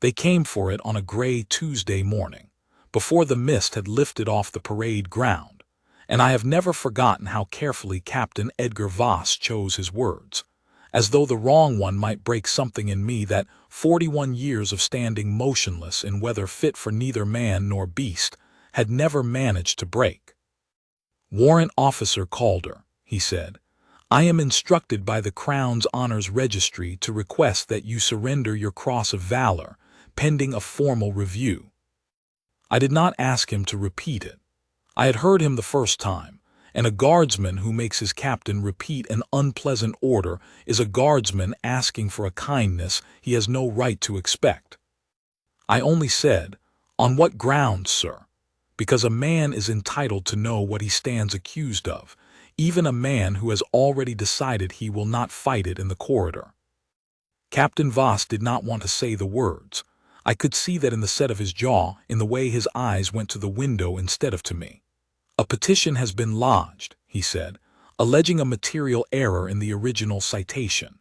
They came for it on a gray Tuesday morning, before the mist had lifted off the parade ground, and I have never forgotten how carefully Captain Edgar Voss chose his words, as though the wrong one might break something in me that 41 years of standing motionless in weather fit for neither man nor beast had never managed to break. "Warrant Officer Calder," he said, "I am instructed by the Crown's Honors Registry to request that you surrender your Cross of Valor, pending a formal review." I did not ask him to repeat it. I had heard him the first time, and a guardsman who makes his captain repeat an unpleasant order is a guardsman asking for a kindness he has no right to expect. I only said, "On what grounds, sir?" Because a man is entitled to know what he stands accused of, even a man who has already decided he will not fight it in the corridor. Captain Voss did not want to say the words. I could see that in the set of his jaw, in the way his eyes went to the window instead of to me. "A petition has been lodged," he said, "alleging a material error in the original citation.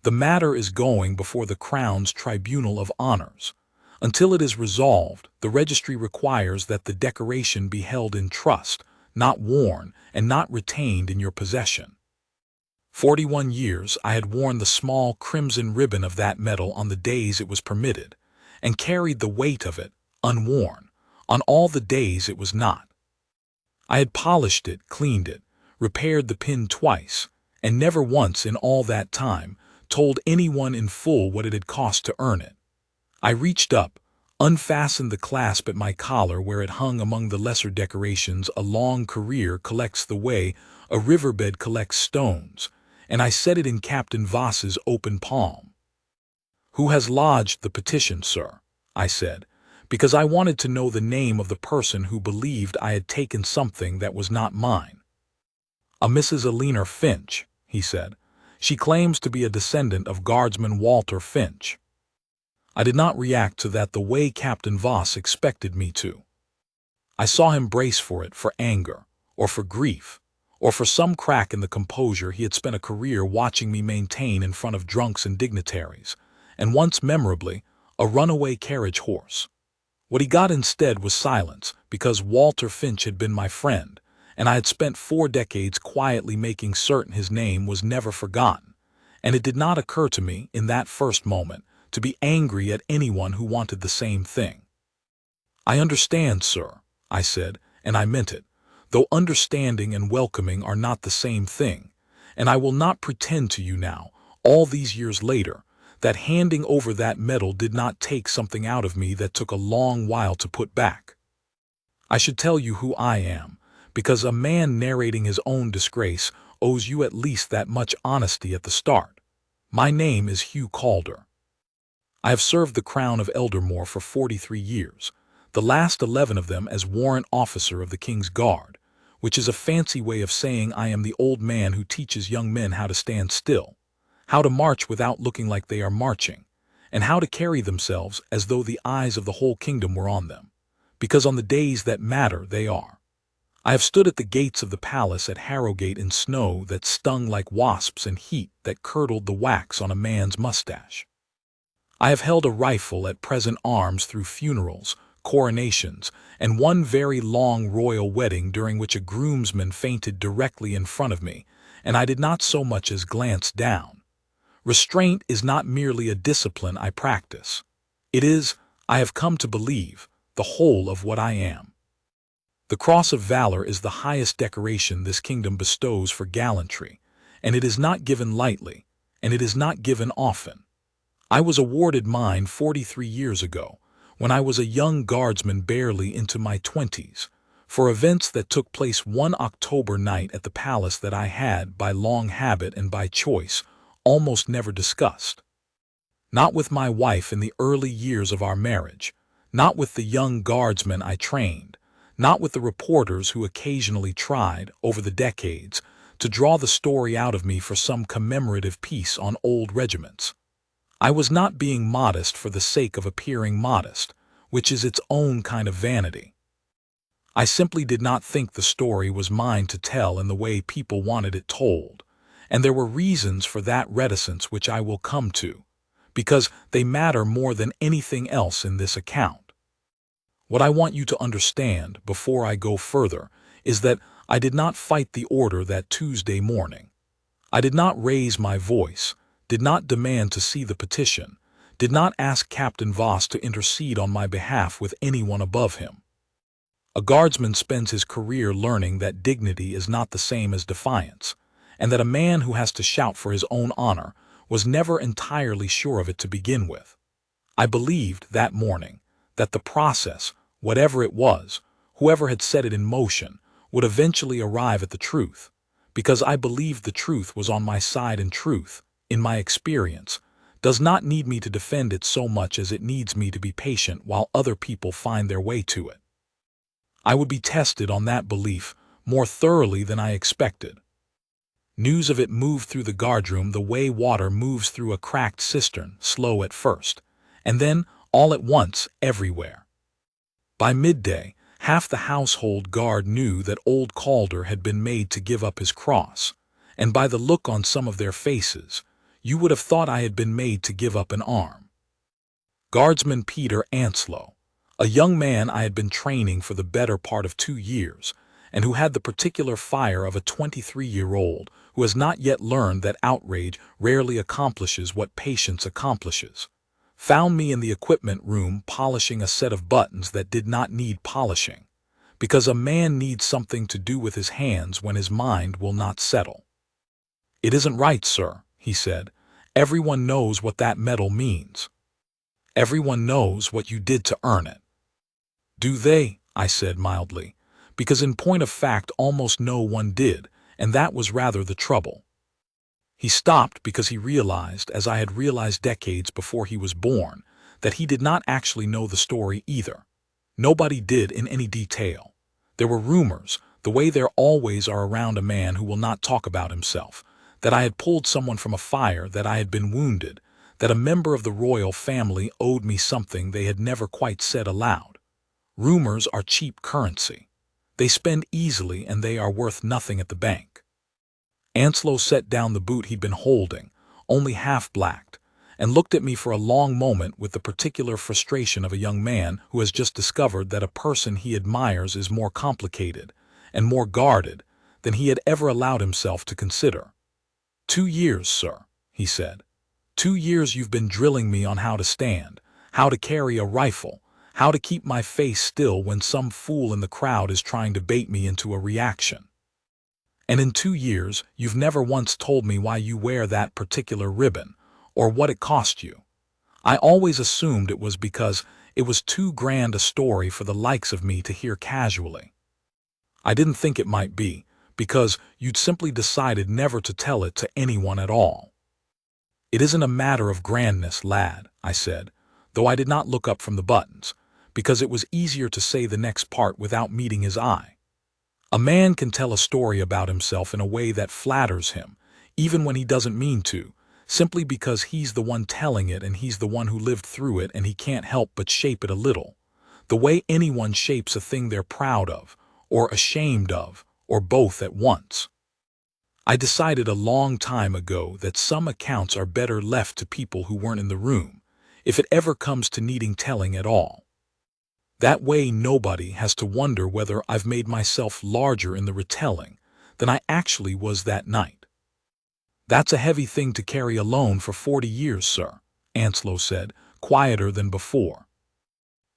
The matter is going before the Crown's Tribunal of Honors. Until it is resolved, the registry requires that the decoration be held in trust, not worn, and not retained in your possession." 41 years I had worn the small crimson ribbon of that medal on the days it was permitted, and carried the weight of it, unworn, on all the days it was not. I had polished it, cleaned it, repaired the pin twice, and never once in all that time told anyone in full what it had cost to earn it. I reached up, unfastened the clasp at my collar where it hung among the lesser decorations a long career collects the way a riverbed collects stones, and I set it in Captain Voss's open palm. "Who has lodged the petition, sir?" I said, because I wanted to know the name of the person who believed I had taken something that was not mine. "A Mrs. Eleanor Finch," he said. "She claims to be a descendant of Guardsman Walter Finch." I did not react to that the way Captain Voss expected me to. I saw him brace for it, for anger, or for grief, or for some crack in the composure he had spent a career watching me maintain in front of drunks and dignitaries, and once memorably, a runaway carriage horse. What he got instead was silence, because Walter Finch had been my friend, and I had spent 4 decades quietly making certain his name was never forgotten, and it did not occur to me, in that first moment, to be angry at anyone who wanted the same thing. "I understand, sir," I said, and I meant it, though understanding and welcoming are not the same thing, and I will not pretend to you now, all these years later, that handing over that medal did not take something out of me that took a long while to put back. I should tell you who I am, because a man narrating his own disgrace owes you at least that much honesty at the start. My name is Hugh Calder. I have served the Crown of Eldermore for 43 years, the last 11 of them as warrant officer of the King's Guard, which is a fancy way of saying I am the old man who teaches young men how to stand still, how to march without looking like they are marching, and how to carry themselves as though the eyes of the whole kingdom were on them, because on the days that matter they are. I have stood at the gates of the palace at Harrogate in snow that stung like wasps and heat that curdled the wax on a man's mustache. I have held a rifle at present arms through funerals, coronations, and one very long royal wedding during which a groomsman fainted directly in front of me, and I did not so much as glance down. Restraint is not merely a discipline I practice. It is, I have come to believe, the whole of what I am. The Cross of Valor is the highest decoration this kingdom bestows for gallantry, and it is not given lightly, and it is not given often. I was awarded mine 43 years ago, when I was a young guardsman barely into my 20s, for events that took place one October night at the palace that I had, by long habit and by choice, almost never discussed. Not with my wife in the early years of our marriage, not with the young guardsmen I trained, not with the reporters who occasionally tried, over the decades, to draw the story out of me for some commemorative piece on old regiments. I was not being modest for the sake of appearing modest, which is its own kind of vanity. I simply did not think the story was mine to tell in the way people wanted it told, and there were reasons for that reticence which I will come to, because they matter more than anything else in this account. What I want you to understand before I go further is that I did not fight the order that Tuesday morning. I did not raise my voice, did not demand to see the petition, did not ask Captain Voss to intercede on my behalf with anyone above him. A guardsman spends his career learning that dignity is not the same as defiance, and that a man who has to shout for his own honor was never entirely sure of it to begin with. I believed that morning that the process, whatever it was, whoever had set it in motion, would eventually arrive at the truth, because I believed the truth was on my side, and truth, in my experience, does not need me to defend it so much as it needs me to be patient while other people find their way to it. I would be tested on that belief more thoroughly than I expected. News of it moved through the guardroom the way water moves through a cracked cistern, slow at first, and then, all at once, everywhere. By midday, half the household guard knew that old Calder had been made to give up his cross, and by the look on some of their faces, you would have thought I had been made to give up an arm. Guardsman Peter Anslow, a young man I had been training for the better part of 2 years, and who had the particular fire of a 23-year-old who has not yet learned that outrage rarely accomplishes what patience accomplishes, found me in the equipment room polishing a set of buttons that did not need polishing, because a man needs something to do with his hands when his mind will not settle. "It isn't right, sir," he said. "Everyone knows what that medal means. Everyone knows what you did to earn it." "Do they?" I said mildly, because in point of fact almost no one did, and that was rather the trouble. He stopped because he realized, as I had realized decades before he was born, that he did not actually know the story either. Nobody did in any detail. There were rumors, the way there always are around a man who will not talk about himself, that I had pulled someone from a fire, that I had been wounded, that a member of the royal family owed me something they had never quite said aloud. Rumors are cheap currency. They spend easily and they are worth nothing at the bank. Anslow set down the boot he'd been holding, only half blacked, and looked at me for a long moment with the particular frustration of a young man who has just discovered that a person he admires is more complicated and more guarded than he had ever allowed himself to consider. 2 years, sir," he said. 2 years you've been drilling me on how to stand, how to carry a rifle, how to keep my face still when some fool in the crowd is trying to bait me into a reaction. And in 2 years, you've never once told me why you wear that particular ribbon, or what it cost you. I always assumed it was because it was too grand a story for the likes of me to hear casually. I didn't think it might be, because you'd simply decided never to tell it to anyone at all. "It isn't a matter of grandness, lad," I said, though I did not look up from the buttons, because it was easier to say the next part without meeting his eye. A man can tell a story about himself in a way that flatters him, even when he doesn't mean to, simply because he's the one telling it and he's the one who lived through it, and he can't help but shape it a little, the way anyone shapes a thing they're proud of, or ashamed of, or both at once. I decided a long time ago that some accounts are better left to people who weren't in the room, if it ever comes to needing telling at all. That way nobody has to wonder whether I've made myself larger in the retelling than I actually was that night. "That's a heavy thing to carry alone for 40 years, sir," Anslow said, quieter than before.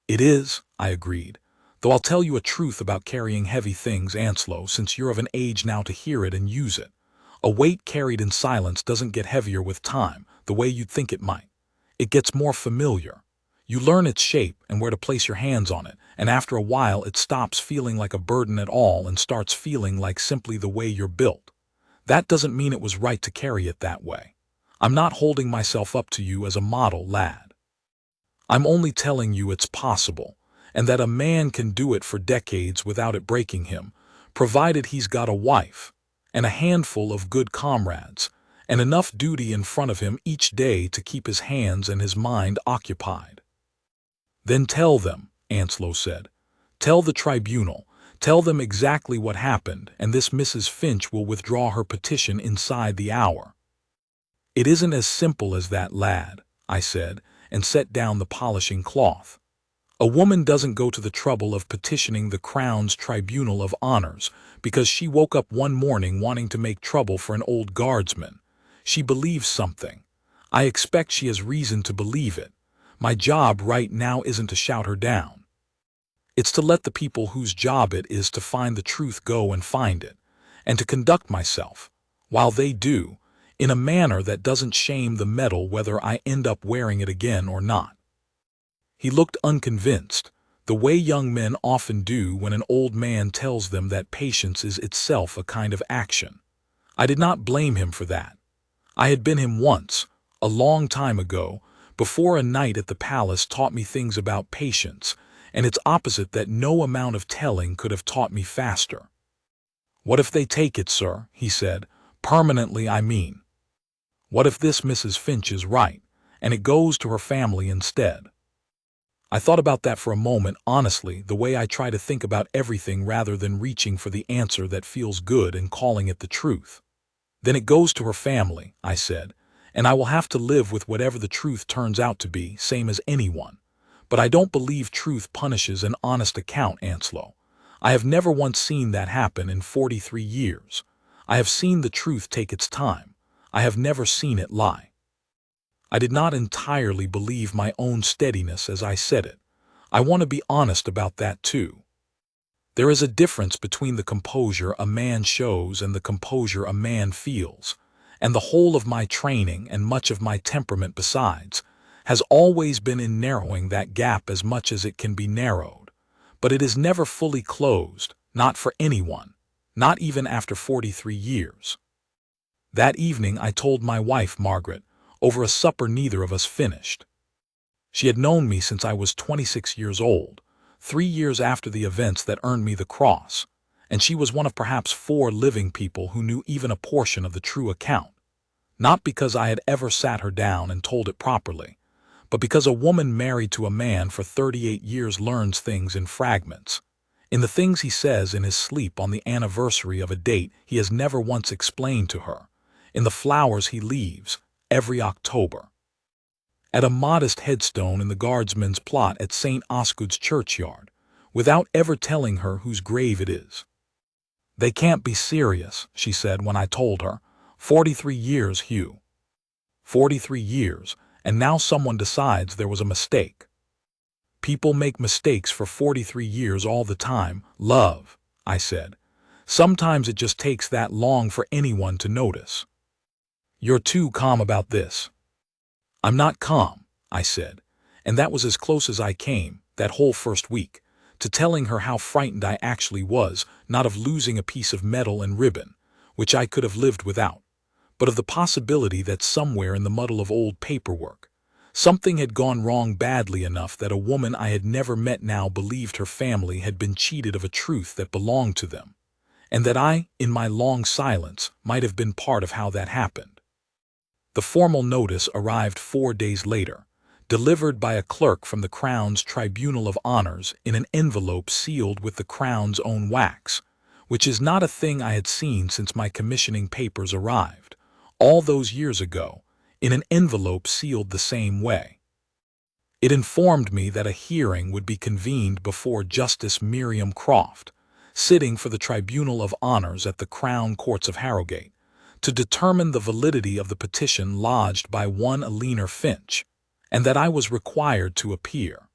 "It is," I agreed, "though I'll tell you a truth about carrying heavy things, Anslow, since you're of an age now to hear it and use it. A weight carried in silence doesn't get heavier with time, the way you'd think it might. It gets more familiar. You learn its shape and where to place your hands on it, and after a while it stops feeling like a burden at all and starts feeling like simply the way you're built. That doesn't mean it was right to carry it that way. I'm not holding myself up to you as a model, lad. I'm only telling you it's possible, and that a man can do it for decades without it breaking him, provided he's got a wife, and a handful of good comrades, and enough duty in front of him each day to keep his hands and his mind occupied." "Then tell them," Anslow said. "Tell the tribunal. Tell them exactly what happened, and this Mrs. Finch will withdraw her petition inside the hour." "It isn't as simple as that, lad," I said, and set down the polishing cloth. A woman doesn't go to the trouble of petitioning the Crown's Tribunal of Honors because she woke up one morning wanting to make trouble for an old guardsman. She believes something. I expect she has reason to believe it. My job right now isn't to shout her down. It's to let the people whose job it is to find the truth go and find it, and to conduct myself, while they do, in a manner that doesn't shame the metal whether I end up wearing it again or not. He looked unconvinced, the way young men often do when an old man tells them that patience is itself a kind of action. I did not blame him for that. I had been him once, a long time ago, before a night at the palace taught me things about patience, and its opposite that no amount of telling could have taught me faster. "What if they take it, sir?" he said. "Permanently, I mean. What if this Mrs. Finch is right, and it goes to her family instead?" I thought about that for a moment, honestly, the way I try to think about everything rather than reaching for the answer that feels good and calling it the truth. "Then it goes to her family," I said, "and I will have to live with whatever the truth turns out to be, same as anyone. But I don't believe truth punishes an honest account, Anslow. I have never once seen that happen in 43 years. I have seen the truth take its time. I have never seen it lie." I did not entirely believe my own steadiness as I said it. I want to be honest about that too. There is a difference between the composure a man shows and the composure a man feels, and the whole of my training and much of my temperament besides has always been in narrowing that gap as much as it can be narrowed. But it is never fully closed, not for anyone, not even after 43 years. That evening I told my wife, Margaret, over a supper neither of us finished. She had known me since I was 26 years old, 3 years after the events that earned me the cross, and she was one of perhaps 4 living people who knew even a portion of the true account. Not because I had ever sat her down and told it properly, but because a woman married to a man for 38 years learns things in fragments, in the things he says in his sleep on the anniversary of a date he has never once explained to her, in the flowers he leaves every October, at a modest headstone in the guardsman's plot at St. Osgood's churchyard, without ever telling her whose grave it is. "They can't be serious," she said when I told her. 43 years, Hugh. 43 years, and now someone decides there was a mistake. "People make mistakes for 43 years all the time, love," I said. "Sometimes it just takes that long for anyone to notice." "You're too calm about this." "I'm not calm," I said, and that was as close as I came, that whole first week, to telling her how frightened I actually was, not of losing a piece of metal and ribbon, which I could have lived without, but of the possibility that somewhere in the muddle of old paperwork, something had gone wrong badly enough that a woman I had never met now believed her family had been cheated of a truth that belonged to them, and that I, in my long silence, might have been part of how that happened. The formal notice arrived 4 days later, delivered by a clerk from the Crown's Tribunal of Honors in an envelope sealed with the Crown's own wax, which is not a thing I had seen since my commissioning papers arrived, all those years ago, in an envelope sealed the same way. It informed me that a hearing would be convened before Justice Miriam Croft, sitting for the Tribunal of Honors at the Crown Courts of Harrogate, to determine the validity of the petition lodged by one Eleanor Finch, and that I was required to appear.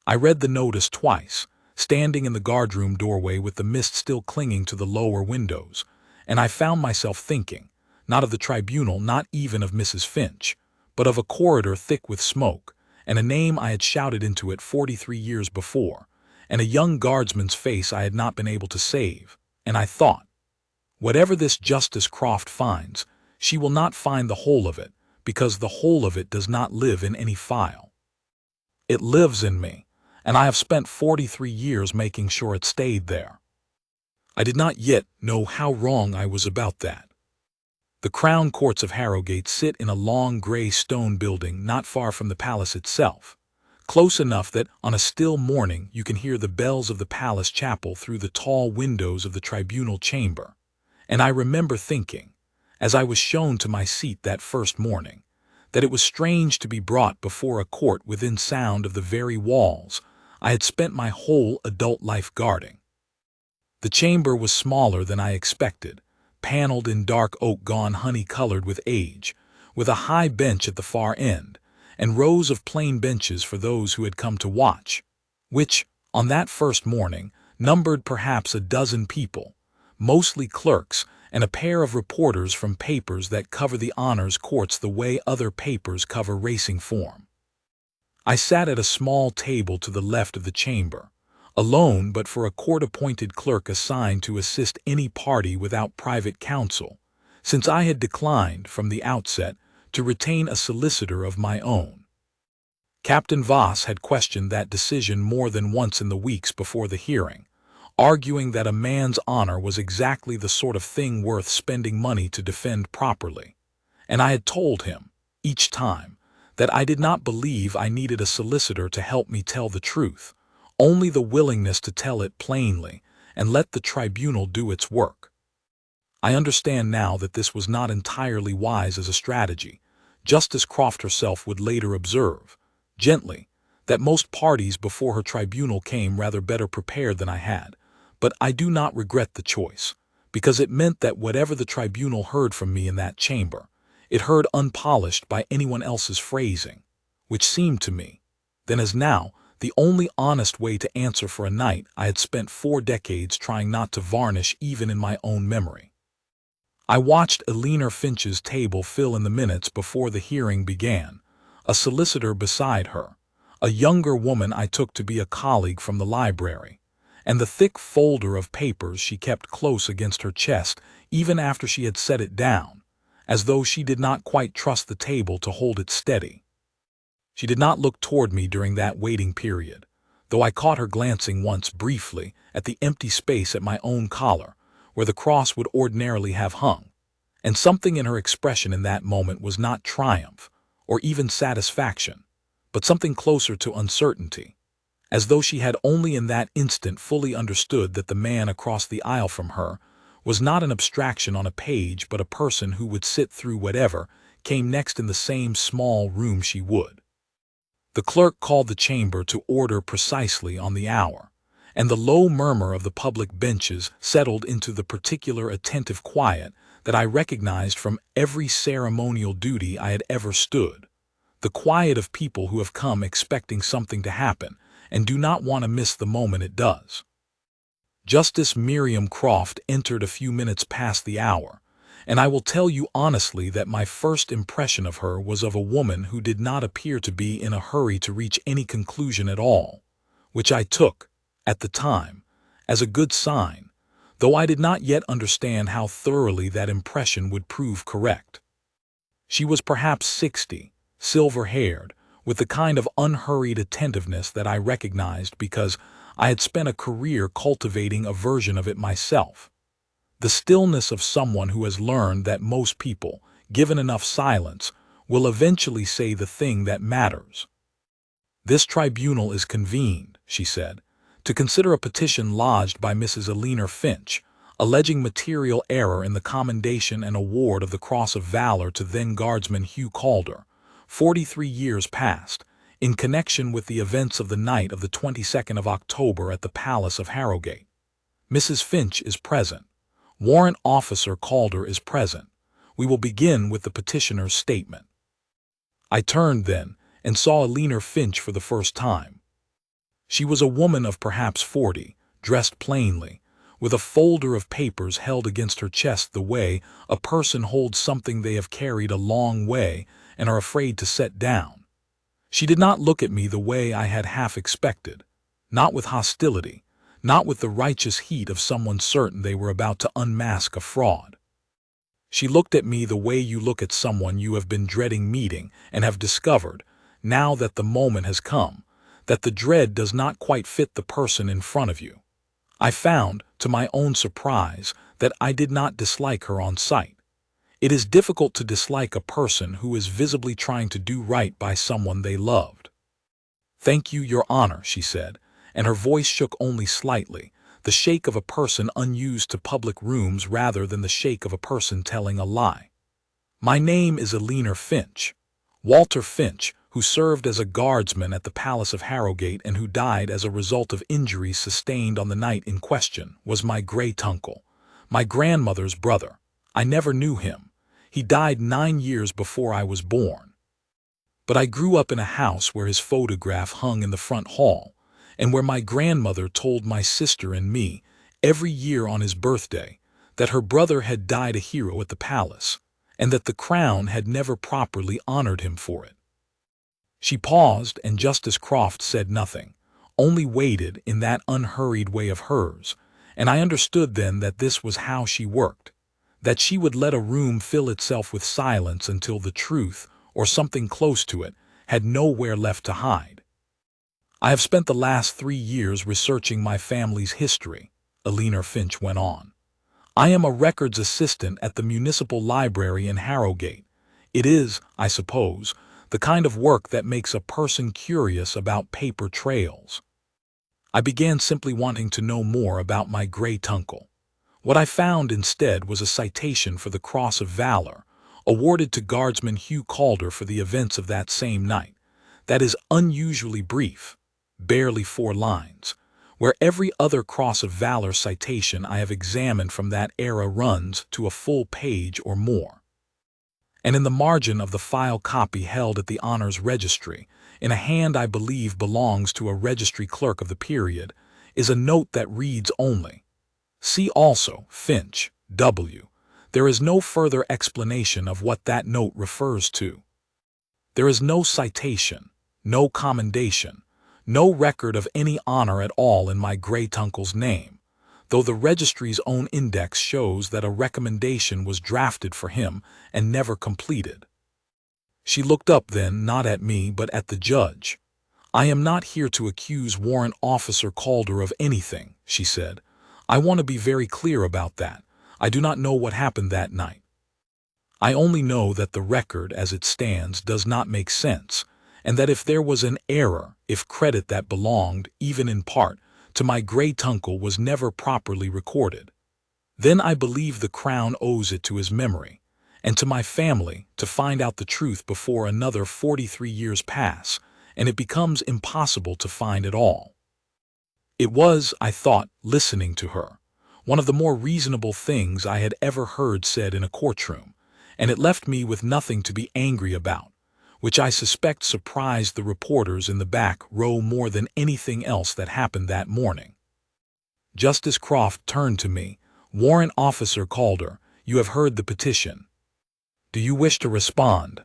I read the notice twice, standing in the guardroom doorway with the mist still clinging to the lower windows, and I found myself thinking, not of the tribunal, not even of Mrs. Finch, but of a corridor thick with smoke, and a name I had shouted into it 43 years before, and a young guardsman's face I had not been able to save, and I thought, whatever this Justice Croft finds, she will not find the whole of it, because the whole of it does not live in any file. It lives in me, and I have spent 43 years making sure it stayed there. I did not yet know how wrong I was about that. The Crown Courts of Harrogate sit in a long gray stone building not far from the palace itself, close enough that on a still morning you can hear the bells of the palace chapel through the tall windows of the tribunal chamber. And I remember thinking, as I was shown to my seat that first morning, that it was strange to be brought before a court within sound of the very walls I had spent my whole adult life guarding. The chamber was smaller than I expected, paneled in dark oak gone honey-colored with age, with a high bench at the far end, and rows of plain benches for those who had come to watch, which, on that first morning, numbered perhaps a dozen people, mostly clerks and a pair of reporters from papers that cover the honors courts the way other papers cover racing form. I sat at a small table to the left of the chamber, alone but for a court-appointed clerk assigned to assist any party without private counsel, since I had declined, from the outset, to retain a solicitor of my own. Captain Voss had questioned that decision more than once in the weeks before the hearing, arguing that a man's honor was exactly the sort of thing worth spending money to defend properly, and I had told him, each time, that I did not believe I needed a solicitor to help me tell the truth, only the willingness to tell it plainly and let the tribunal do its work. I understand now that this was not entirely wise as a strategy. Justice Croft herself would later observe, gently, that most parties before her tribunal came rather better prepared than I had, but I do not regret the choice, because it meant that whatever the tribunal heard from me in that chamber, it heard unpolished by anyone else's phrasing, which seemed to me, then as now, the only honest way to answer for a night I had spent 4 decades trying not to varnish even in my own memory. I watched Eleanor Finch's table fill in the minutes before the hearing began, a solicitor beside her, a younger woman I took to be a colleague from the library, and the thick folder of papers she kept close against her chest even after she had set it down, as though she did not quite trust the table to hold it steady. She did not look toward me during that waiting period, though I caught her glancing once briefly at the empty space at my own collar, where the cross would ordinarily have hung, and something in her expression in that moment was not triumph or even satisfaction, but something closer to uncertainty, as though she had only in that instant fully understood that the man across the aisle from her was not an abstraction on a page but a person who would sit through whatever came next in the same small room she would. The clerk called the chamber to order precisely on the hour, and the low murmur of the public benches settled into the particular attentive quiet that I recognized from every ceremonial duty I had ever stood, the quiet of people who have come expecting something to happen and do not want to miss the moment it does. Justice Miriam Croft entered a few minutes past the hour, and I will tell you honestly that my first impression of her was of a woman who did not appear to be in a hurry to reach any conclusion at all, which I took, at the time, as a good sign, though I did not yet understand how thoroughly that impression would prove correct. She was perhaps 60, silver-haired, with the kind of unhurried attentiveness that I recognized because I had spent a career cultivating a version of it myself. The stillness of someone who has learned that most people, given enough silence, will eventually say the thing that matters. "This tribunal is convened," she said, "to consider a petition lodged by Mrs. Eleanor Finch, alleging material error in the commendation and award of the Cross of Valor to then-Guardsman Hugh Calder, 43 years past, in connection with the events of the night of the 22nd of October at the Palace of Harrogate. Mrs. Finch is present. Warrant Officer Calder is present. We will begin with the petitioner's statement." I turned then and saw Eleanor Finch for the first time. She was a woman of perhaps 40, dressed plainly, with a folder of papers held against her chest the way a person holds something they have carried a long way and are afraid to set down. She did not look at me the way I had half expected, not with hostility, not with the righteous heat of someone certain they were about to unmask a fraud. She looked at me the way you look at someone you have been dreading meeting and have discovered, now that the moment has come, that the dread does not quite fit the person in front of you. I found, to my own surprise, that I did not dislike her on sight. It is difficult to dislike a person who is visibly trying to do right by someone they loved. "Thank you, Your Honor," she said, and her voice shook only slightly, the shake of a person unused to public rooms rather than the shake of a person telling a lie. "My name is Eleanor Finch. Walter Finch, who served as a guardsman at the Palace of Harrogate and who died as a result of injuries sustained on the night in question, was my great-uncle, my grandmother's brother. I never knew him. He died 9 years before I was born. But I grew up in a house where his photograph hung in the front hall, and where my grandmother told my sister and me, every year on his birthday, that her brother had died a hero at the palace, and that the crown had never properly honored him for it. She paused, and Justice Croft said nothing, only waited in that unhurried way of hers, and I understood then that this was how she worked, that she would let a room fill itself with silence until the truth, or something close to it, had nowhere left to hide. I have spent the last 3 years researching my family's history, Eleanor Finch went on. I am a records assistant at the Municipal Library in Harrogate. It is, I suppose, the kind of work that makes a person curious about paper trails. I began simply wanting to know more about my great-uncle. What I found instead was a citation for the Cross of Valour, awarded to Guardsman Hugh Calder for the events of that same night. That is unusually brief, barely 4 lines, where every other Cross of Valour citation I have examined from that era runs to a full page or more. And in the margin of the file copy held at the Honours Registry, in a hand I believe belongs to a registry clerk of the period, is a note that reads only, "See also, Finch, W." There is no further explanation of what that note refers to. There is no citation, no commendation, no record of any honor at all in my great-uncle's name, though the registry's own index shows that a recommendation was drafted for him and never completed. She looked up then, not at me but at the judge. "I am not here to accuse Warrant Officer Calder of anything," she said. "I want to be very clear about that. I do not know what happened that night. I only know that the record as it stands does not make sense, and that if there was an error, if credit that belonged, even in part, to my great-uncle was never properly recorded, then I believe the Crown owes it to his memory, and to my family, to find out the truth before another 43 years pass, and it becomes impossible to find it all." It was, I thought, listening to her, one of the more reasonable things I had ever heard said in a courtroom, and it left me with nothing to be angry about, which I suspect surprised the reporters in the back row more than anything else that happened that morning. Justice Croft turned to me. "Warrant Officer Calder, you have heard the petition. Do you wish to respond?"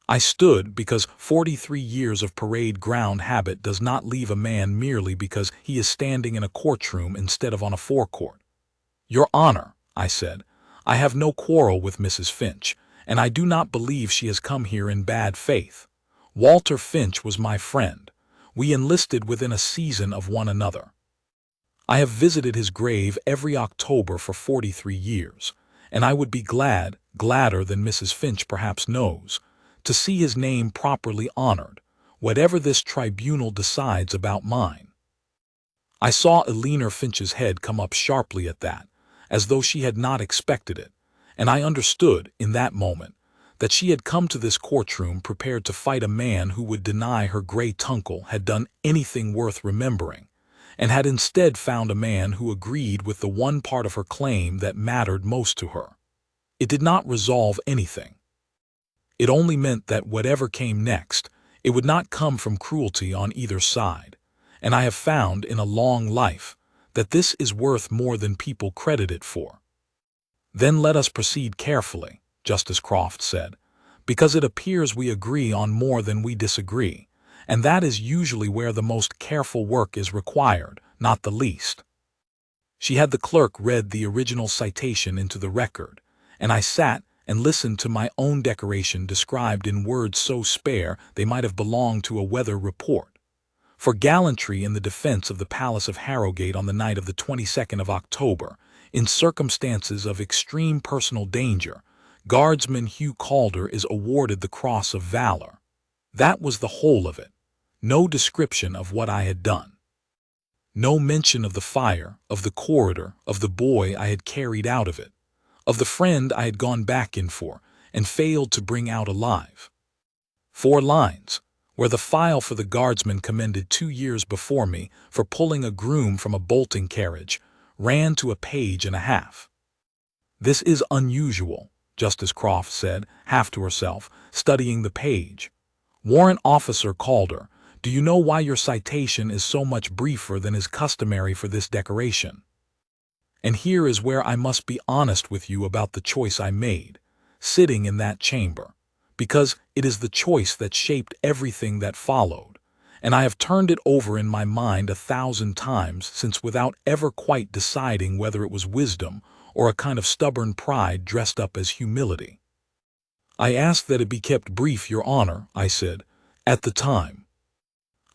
I stood, because 43 years of parade ground habit does not leave a man merely because he is standing in a courtroom instead of on a forecourt. "Your Honor," I said, "I have no quarrel with Mrs. Finch, and I do not believe she has come here in bad faith. Walter Finch was my friend. We enlisted within a season of one another. I have visited his grave every October for 43 years, and I would be gladder than Mrs. Finch perhaps knows, to see his name properly honored, whatever this tribunal decides about mine." I saw Eleanor Finch's head come up sharply at that, as though she had not expected it, and I understood, in that moment, that she had come to this courtroom prepared to fight a man who would deny her great-uncle had done anything worth remembering, and had instead found a man who agreed with the one part of her claim that mattered most to her. It did not resolve anything. It only meant that whatever came next, it would not come from cruelty on either side, and I have found in a long life that this is worth more than people credit it for. "Then let us proceed carefully," Justice Croft said, "because it appears we agree on more than we disagree, and that is usually where the most careful work is required, not the least." She had the clerk read the original citation into the record, and I sat and listened to my own decoration described in words so spare they might have belonged to a weather report. For gallantry in the defense of the Palace of Harrogate on the night of the 22nd of October, in circumstances of extreme personal danger, Guardsman Hugh Calder is awarded the Cross of Valour. That was the whole of it. No description of what I had done. No mention of the fire, of the corridor, of the boy I had carried out of it, of the friend I had gone back in for and failed to bring out alive. 4 lines, where the file for the guardsman commended 2 years before me for pulling a groom from a bolting carriage ran to a page and a half. "This is unusual," Justice Croft said, half to herself, studying the page. Warrant Officer Calder, "Do you know why your citation is so much briefer than is customary for this decoration? And here is where I must be honest with you about the choice I made, sitting in that chamber, because it is the choice that shaped everything that followed, and I have turned it over in my mind 1,000 times since without ever quite deciding whether it was wisdom or a kind of stubborn pride dressed up as humility." "I ask that it be kept brief, Your Honor," I said, "at the time.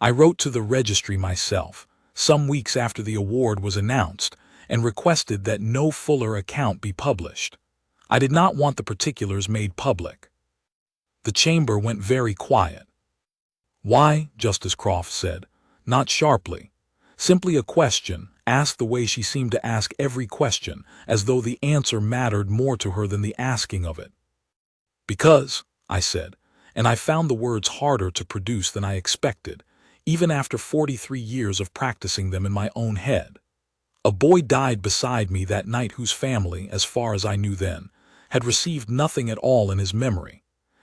I wrote to the registry myself, some weeks after the award was announced, and requested that no fuller account be published. I did not want the particulars made public." The chamber went very quiet. "Why?" Justice Croft said, not sharply. Simply a question, asked the way she seemed to ask every question, as though the answer mattered more to her than the asking of it. "Because," I said, and I found the words harder to produce than I expected, even after 43 years of practicing them in my own head. "A boy died beside me that night whose family, as far as I knew then, had received nothing at all in his memory,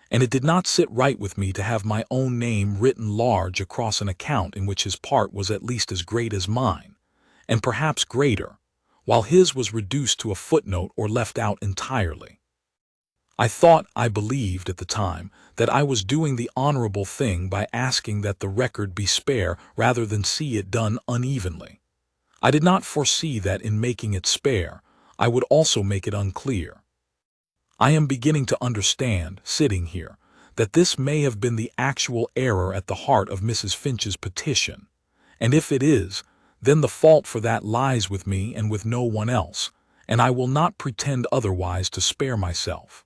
and it did not sit right with me to have my own name written large across an account in which his part was at least as great as mine, and perhaps greater, while his was reduced to a footnote or left out entirely. I thought, I believed at the time, that I was doing the honorable thing by asking that the record be spare rather than see it done unevenly. I did not foresee that in making it spare, I would also make it unclear. I am beginning to understand, sitting here, that this may have been the actual error at the heart of Mrs. Finch's petition, and if it is, then the fault for that lies with me and with no one else, and I will not pretend otherwise to spare myself."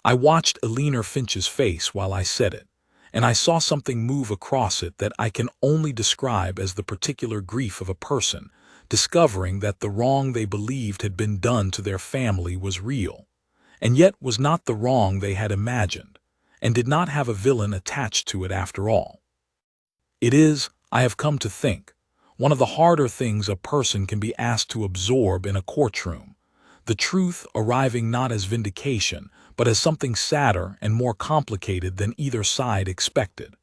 I watched Eleanor Finch's face while I said it, and I saw something move across it that I can only describe as the particular grief of a person discovering that the wrong they believed had been done to their family was real, and yet was not the wrong they had imagined, and did not have a villain attached to it after all. It is, I have come to think, one of the harder things a person can be asked to absorb in a courtroom, the truth arriving not as vindication, but as something sadder and more complicated than either side expected.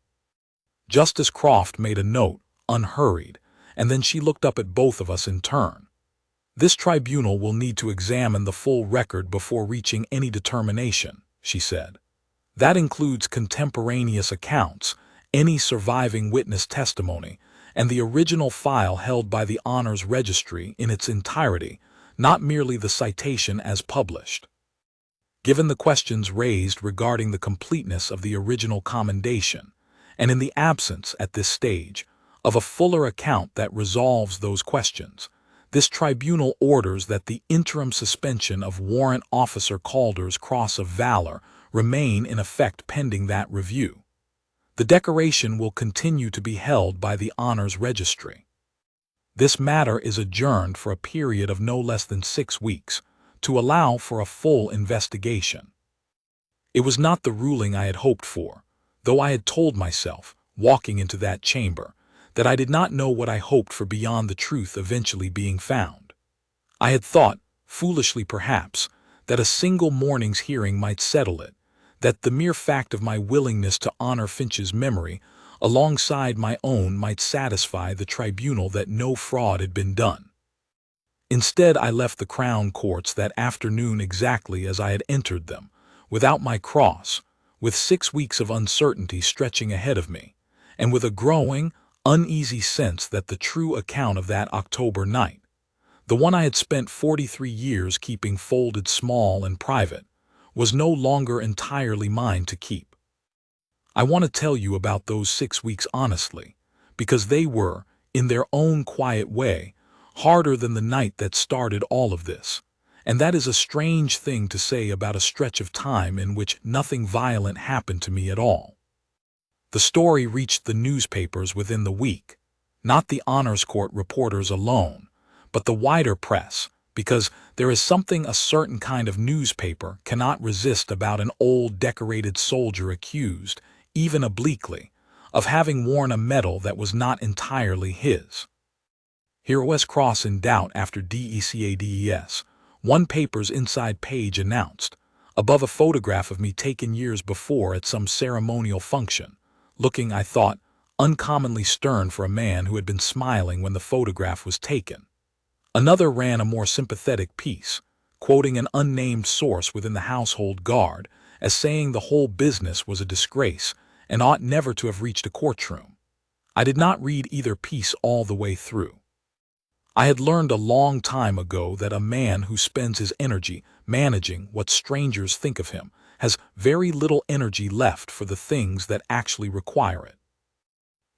Justice Croft made a note, unhurried, and then she looked up at both of us in turn. "This tribunal will need to examine the full record before reaching any determination," she said. "That includes contemporaneous accounts, any surviving witness testimony, and the original file held by the Honors Registry in its entirety, not merely the citation as published. Given the questions raised regarding the completeness of the original commendation, and in the absence, at this stage, of a fuller account that resolves those questions, this tribunal orders that the interim suspension of Warrant Officer Calder's Cross of Valor remain in effect pending that review. The decoration will continue to be held by the Honors Registry. This matter is adjourned for a period of no less than 6 weeks, to allow for a full investigation." It was not the ruling I had hoped for, though I had told myself, walking into that chamber, that I did not know what I hoped for beyond the truth eventually being found. I had thought, foolishly perhaps, that a single morning's hearing might settle it, that the mere fact of my willingness to honor Finch's memory alongside my own might satisfy the tribunal that no fraud had been done. Instead, I left the Crown Courts that afternoon exactly as I had entered them, without my cross, with 6 weeks of uncertainty stretching ahead of me, and with a growing, uneasy sense that the true account of that October night, the one I had spent 43 years keeping folded small and private, was no longer entirely mine to keep. I want to tell you about those 6 weeks honestly, because they were, in their own quiet way, harder than the night that started all of this, and that is a strange thing to say about a stretch of time in which nothing violent happened to me at all. The story reached the newspapers within the week, not the Honors Court reporters alone, but the wider press, because there is something a certain kind of newspaper cannot resist about an old decorated soldier accused, even obliquely, of having worn a medal that was not entirely his. Heroes cross in doubt after DECADES, one paper's inside page announced, above a photograph of me taken years before at some ceremonial function, looking, I thought, uncommonly stern for a man who had been smiling when the photograph was taken. Another ran a more sympathetic piece, quoting an unnamed source within the household guard as saying the whole business was a disgrace and ought never to have reached a courtroom. I did not read either piece all the way through. I had learned a long time ago that a man who spends his energy managing what strangers think of him has very little energy left for the things that actually require it.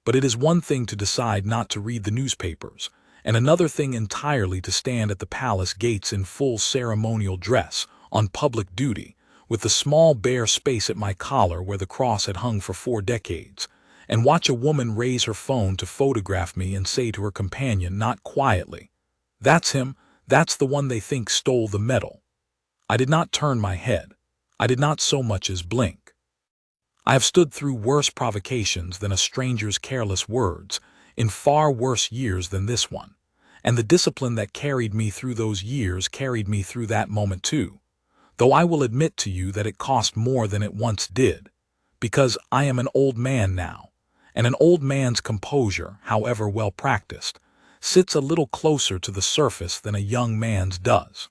But it is one thing to decide not to read the newspapers, and another thing entirely to stand at the palace gates in full ceremonial dress, on public duty, with the small bare space at my collar where the cross had hung for 4 decades, and watch a woman raise her phone to photograph me and say to her companion, not quietly, "That's him, that's the one they think stole the medal." I did not turn my head. I did not so much as blink. I have stood through worse provocations than a stranger's careless words, in far worse years than this one, and the discipline that carried me through those years carried me through that moment too, though I will admit to you that it cost more than it once did, because I am an old man now, and an old man's composure, however well practiced, sits a little closer to the surface than a young man's does.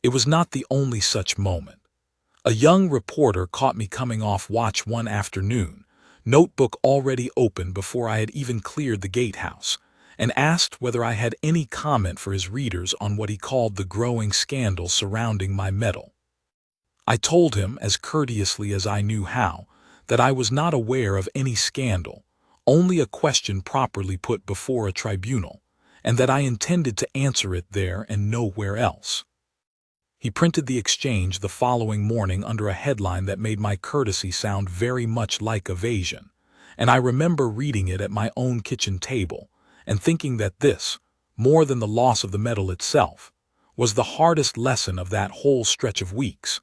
It was not the only such moment. A young reporter caught me coming off watch one afternoon, notebook already open before I had even cleared the gatehouse, and asked whether I had any comment for his readers on what he called the growing scandal surrounding my medal. I told him, as courteously as I knew how, that I was not aware of any scandal, only a question properly put before a tribunal, and that I intended to answer it there and nowhere else. He printed the exchange the following morning under a headline that made my courtesy sound very much like evasion, and I remember reading it at my own kitchen table and thinking that this, more than the loss of the medal itself, was the hardest lesson of that whole stretch of weeks,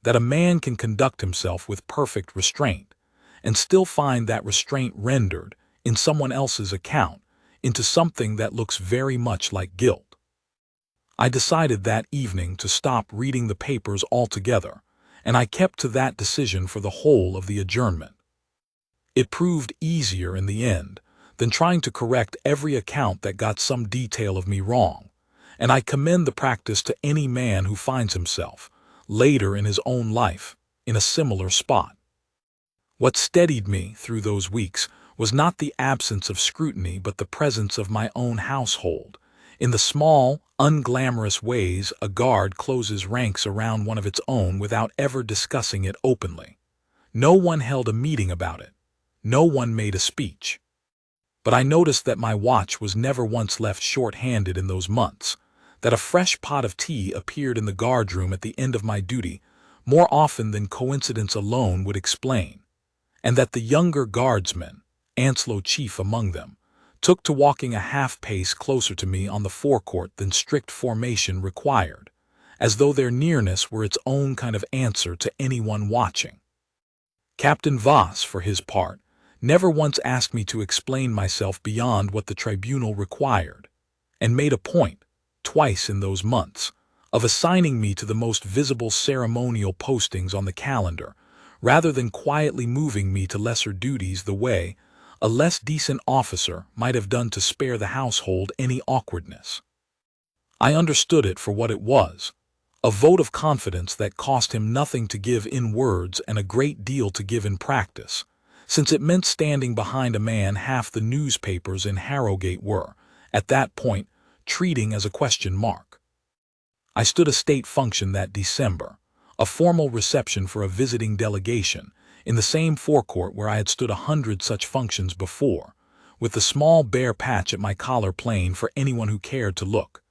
that a man can conduct himself with perfect restraint and still find that restraint rendered, in someone else's account, into something that looks very much like guilt. I decided that evening to stop reading the papers altogether, and I kept to that decision for the whole of the adjournment. It proved easier in the end than trying to correct every account that got some detail of me wrong, and I commend the practice to any man who finds himself, later in his own life, in a similar spot. What steadied me through those weeks was not the absence of scrutiny but the presence of my own household, in the small, unglamorous ways a guard closes ranks around one of its own without ever discussing it openly. No one held a meeting about it. No one made a speech. But I noticed that my watch was never once left short-handed in those months, that a fresh pot of tea appeared in the guardroom at the end of my duty more often than coincidence alone would explain, and that the younger guardsmen, Anslow chief among them, took to walking a half-pace closer to me on the forecourt than strict formation required, as though their nearness were its own kind of answer to anyone watching. Captain Voss, for his part, never once asked me to explain myself beyond what the tribunal required, and made a point, twice in those months, of assigning me to the most visible ceremonial postings on the calendar, rather than quietly moving me to lesser duties the way a less decent officer might have done to spare the household any awkwardness. I understood it for what it was, a vote of confidence that cost him nothing to give in words and a great deal to give in practice, since it meant standing behind a man half the newspapers in Harrogate were, at that point, treating as a question mark. I stood a state function that December, a formal reception for a visiting delegation, in the same forecourt where I had stood 100 such functions before, with the small bare patch at my collar plain for anyone who cared to look,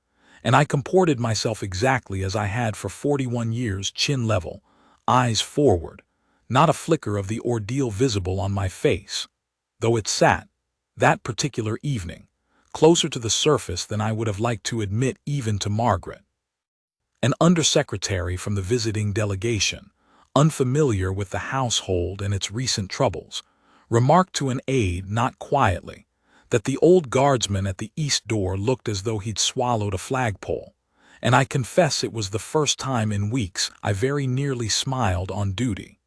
and I comported myself exactly as I had for 41 years, chin level, eyes forward, not a flicker of the ordeal visible on my face, though it sat, that particular evening, closer to the surface than I would have liked to admit even to Margaret. An undersecretary from the visiting delegation, unfamiliar with the household and its recent troubles, remarked to an aide not quietly that the old guardsman at the east door looked as though he'd swallowed a flagpole, and I confess it was the first time in weeks I very nearly smiled on duty.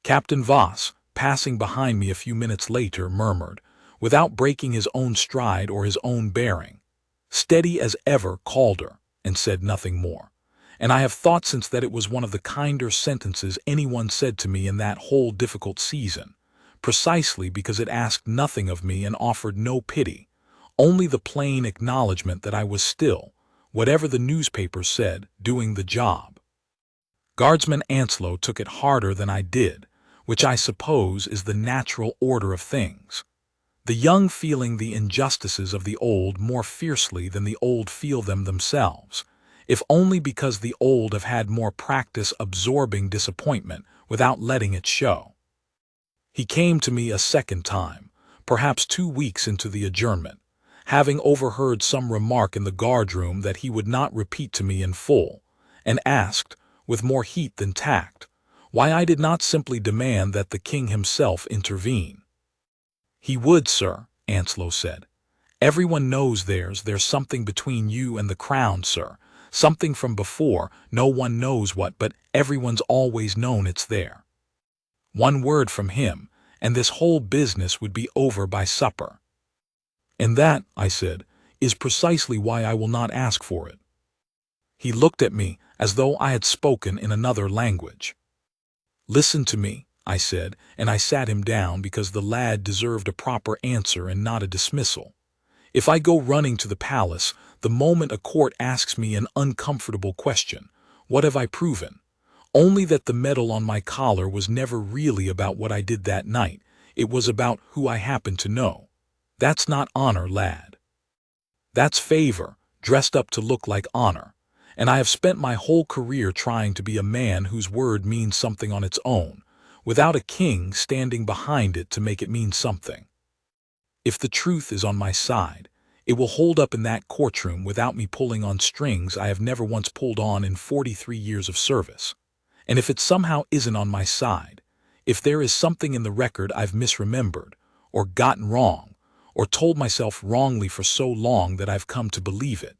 Captain Voss, passing behind me a few minutes later, murmured, without breaking his own stride or his own bearing, "Steady as ever, Calder," and said nothing more. And I have thought since that it was one of the kinder sentences anyone said to me in that whole difficult season, precisely because it asked nothing of me and offered no pity, only the plain acknowledgment that I was still, whatever the newspapers said, doing the job. Guardsman Anslow took it harder than I did, which I suppose is the natural order of things. The young feeling the injustices of the old more fiercely than the old feel them themselves, if only because the old have had more practice absorbing disappointment without letting it show. He came to me a second time, perhaps 2 weeks into the adjournment, having overheard some remark in the guardroom that he would not repeat to me in full, and asked, with more heat than tact, why I did not simply demand that the king himself intervene. "He would, sir," Anslow said. "Everyone knows there's something between you and the crown, sir. Something from before, no one knows what, but everyone's always known it's there. One word from him, and this whole business would be over by supper." "And that," I said, "is precisely why I will not ask for it." He looked at me as though I had spoken in another language. "Listen to me," I said, and I sat him down because the lad deserved a proper answer and not a dismissal. "If I go running to the palace, the moment a court asks me an uncomfortable question, what have I proven? Only that the medal on my collar was never really about what I did that night. It was about who I happened to know. That's not honor, lad. That's favor, dressed up to look like honor. And I have spent my whole career trying to be a man whose word means something on its own, without a king standing behind it to make it mean something. If the truth is on my side, it will hold up in that courtroom without me pulling on strings I have never once pulled on in 43 years of service. And if it somehow isn't on my side, if there is something in the record I've misremembered, or gotten wrong, or told myself wrongly for so long that I've come to believe it,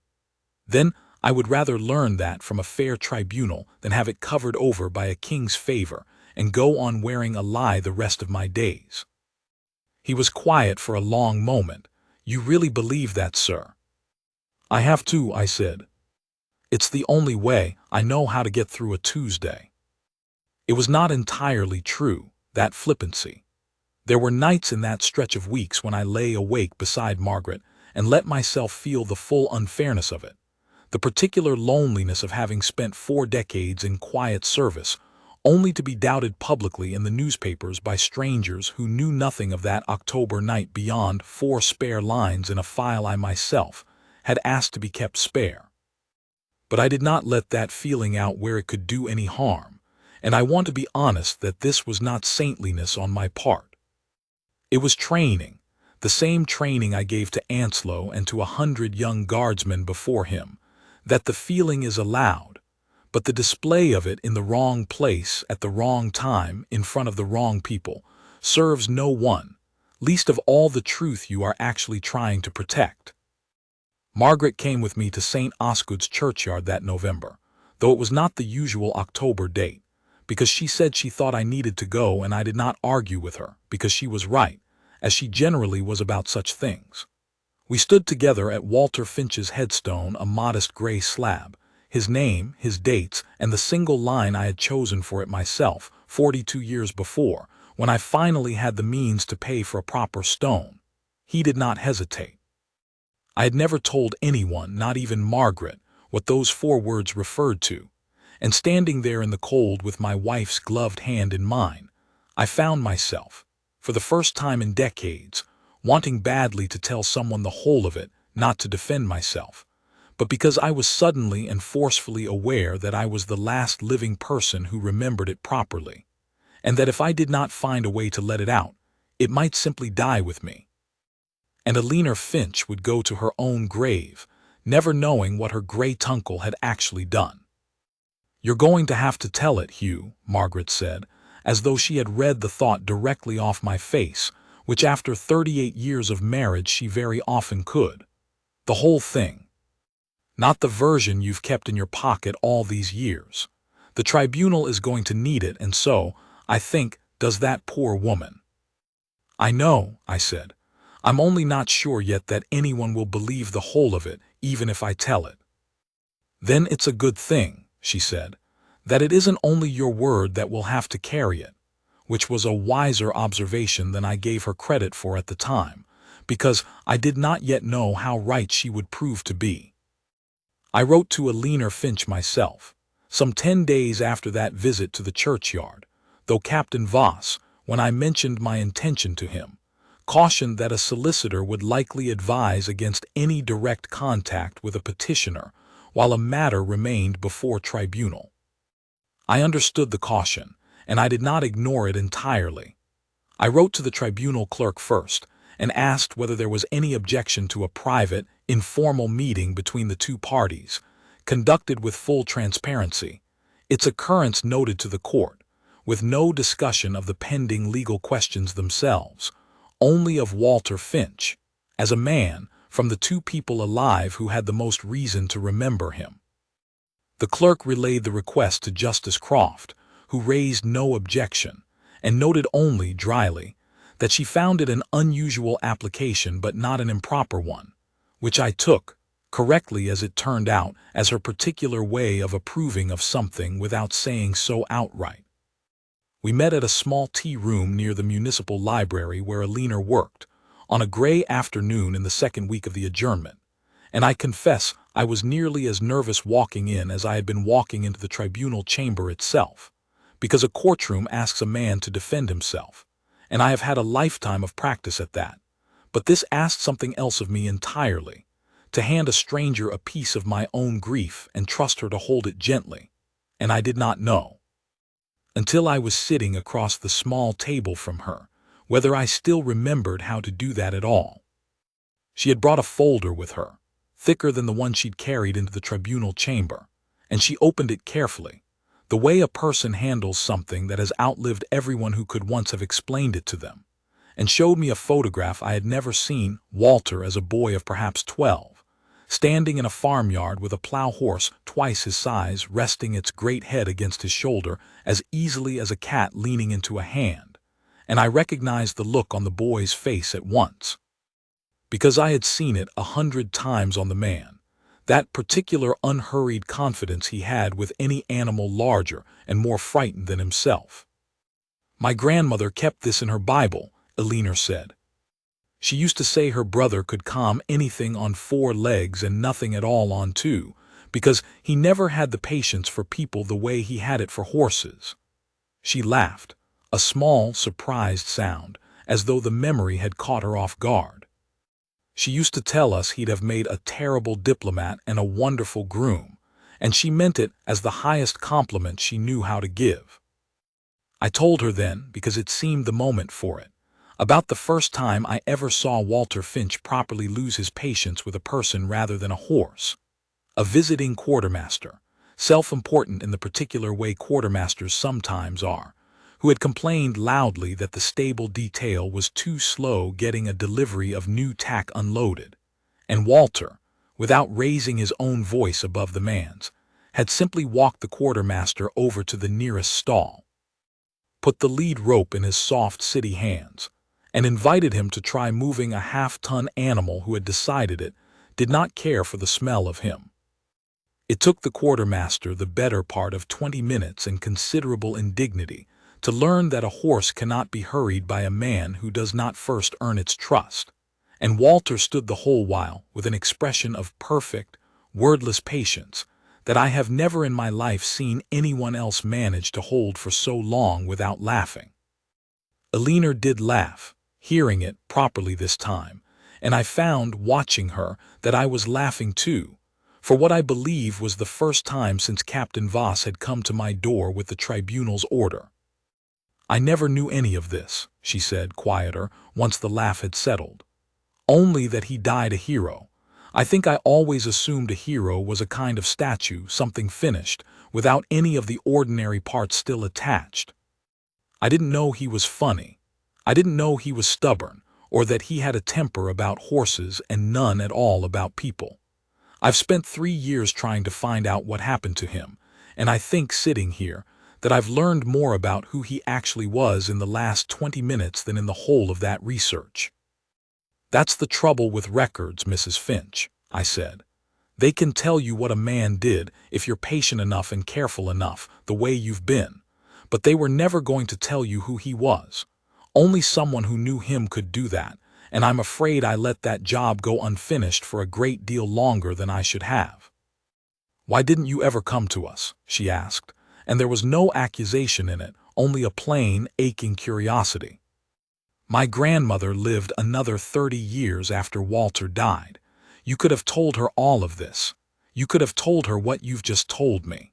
then I would rather learn that from a fair tribunal than have it covered over by a king's favor and go on wearing a lie the rest of my days." He was quiet for a long moment. "You really believe that, sir?" "I have to," I said. "It's the only way I know how to get through a Tuesday." It was not entirely true, that flippancy. There were nights in that stretch of weeks when I lay awake beside Margaret and let myself feel the full unfairness of it, the particular loneliness of having spent 4 decades in quiet service, only to be doubted publicly in the newspapers by strangers who knew nothing of that October night beyond 4 spare lines in a file I myself had asked to be kept spare. But I did not let that feeling out where it could do any harm, and I want to be honest that this was not saintliness on my part. It was training, the same training I gave to Anslow and to 100 young guardsmen before him, that the feeling is allowed, but the display of it in the wrong place at the wrong time in front of the wrong people serves no one, least of all the truth you are actually trying to protect. Margaret came with me to St. Osgood's churchyard that November, though it was not the usual October date, because she said she thought I needed to go, and I did not argue with her, because she was right, as she generally was about such things. We stood together at Walter Finch's headstone, a modest gray slab, his name, his dates, and the single line I had chosen for it myself 42 years before, when I finally had the means to pay for a proper stone. He did not hesitate. I had never told anyone, not even Margaret, what those 4 words referred to, and standing there in the cold with my wife's gloved hand in mine, I found myself, for the first time in decades, wanting badly to tell someone the whole of it, not to defend myself, but because I was suddenly and forcefully aware that I was the last living person who remembered it properly, and that if I did not find a way to let it out, it might simply die with me. And Eleanor Finch would go to her own grave, never knowing what her great-uncle had actually done. "You're going to have to tell it, Hugh," Margaret said, as though she had read the thought directly off my face, which after 38 years of marriage she very often could. "The whole thing. Not the version you've kept in your pocket all these years. The tribunal is going to need it, and so, I think, does that poor woman." "I know," I said. "I'm only not sure yet that anyone will believe the whole of it, even if I tell it." "Then it's a good thing," she said, "that it isn't only your word that will have to carry it," which was a wiser observation than I gave her credit for at the time, because I did not yet know how right she would prove to be. I wrote to Eleanor Finch myself, some 10 days after that visit to the churchyard, though Captain Voss, when I mentioned my intention to him, cautioned that a solicitor would likely advise against any direct contact with a petitioner while a matter remained before tribunal. I understood the caution, and I did not ignore it entirely. I wrote to the tribunal clerk first and asked whether there was any objection to a private, informal meeting between the two parties, conducted with full transparency, its occurrence noted to the court, with no discussion of the pending legal questions themselves, only of Walter Finch, as a man, from the two people alive who had the most reason to remember him. The clerk relayed the request to Justice Croft, who raised no objection, and noted only, dryly, that she found it an unusual application but not an improper one, which I took, correctly as it turned out, as her particular way of approving of something without saying so outright. We met at a small tea-room near the municipal library where Eleanor worked, on a gray afternoon in the second week of the adjournment, and I confess I was nearly as nervous walking in as I had been walking into the tribunal chamber itself, because a courtroom asks a man to defend himself, and I have had a lifetime of practice at that. But this asked something else of me entirely, to hand a stranger a piece of my own grief and trust her to hold it gently, and I did not know, until I was sitting across the small table from her, whether I still remembered how to do that at all. She had brought a folder with her, thicker than the one she'd carried into the tribunal chamber, and she opened it carefully, the way a person handles something that has outlived everyone who could once have explained it to them, and showed me a photograph I had never seen, Walter as a boy of perhaps 12, standing in a farmyard with a plow horse twice his size resting its great head against his shoulder as easily as a cat leaning into a hand, and I recognized the look on the boy's face at once, because I had seen it 100 times on the man, that particular unhurried confidence he had with any animal larger and more frightened than himself. "My grandmother kept this in her Bible," Eleanor said. "She used to say her brother could calm anything on 4 legs and nothing at all on 2, because he never had the patience for people the way he had it for horses." She laughed, a small, surprised sound, as though the memory had caught her off guard. "She used to tell us he'd have made a terrible diplomat and a wonderful groom, and she meant it as the highest compliment she knew how to give." I told her then, because it seemed the moment for it, about the first time I ever saw Walter Finch properly lose his patience with a person rather than a horse. A visiting quartermaster, self-important in the particular way quartermasters sometimes are, who had complained loudly that the stable detail was too slow getting a delivery of new tack unloaded, and Walter, without raising his own voice above the man's, had simply walked the quartermaster over to the nearest stall, put the lead rope in his soft city hands, and invited him to try moving a half-ton animal who had decided it did not care for the smell of him. It took the quartermaster the better part of 20 minutes and considerable indignity to learn that a horse cannot be hurried by a man who does not first earn its trust, and Walter stood the whole while with an expression of perfect, wordless patience that I have never in my life seen anyone else manage to hold for so long without laughing. Eleanor did laugh, hearing it properly this time, and I found, watching her, that I was laughing too, for what I believe was the first time since Captain Voss had come to my door with the tribunal's order. "I never knew any of this," she said, quieter, once the laugh had settled. "Only that he died a hero. I think I always assumed a hero was a kind of statue, something finished, without any of the ordinary parts still attached. I didn't know he was funny. I didn't know he was stubborn, or that he had a temper about horses and none at all about people. I've spent 3 years trying to find out what happened to him, and I think, sitting here, that I've learned more about who he actually was in the last 20 minutes than in the whole of that research. That's the trouble with records, Mrs. Finch, I said. They can tell you what a man did if you're patient enough and careful enough, the way you've been, but they were never going to tell you who he was. Only someone who knew him could do that, and I'm afraid I let that job go unfinished for a great deal longer than I should have. "Why didn't you ever come to us?" she asked, and there was no accusation in it, only a plain, aching curiosity. "My grandmother lived another 30 years after Walter died. You could have told her all of this. You could have told her what you've just told me."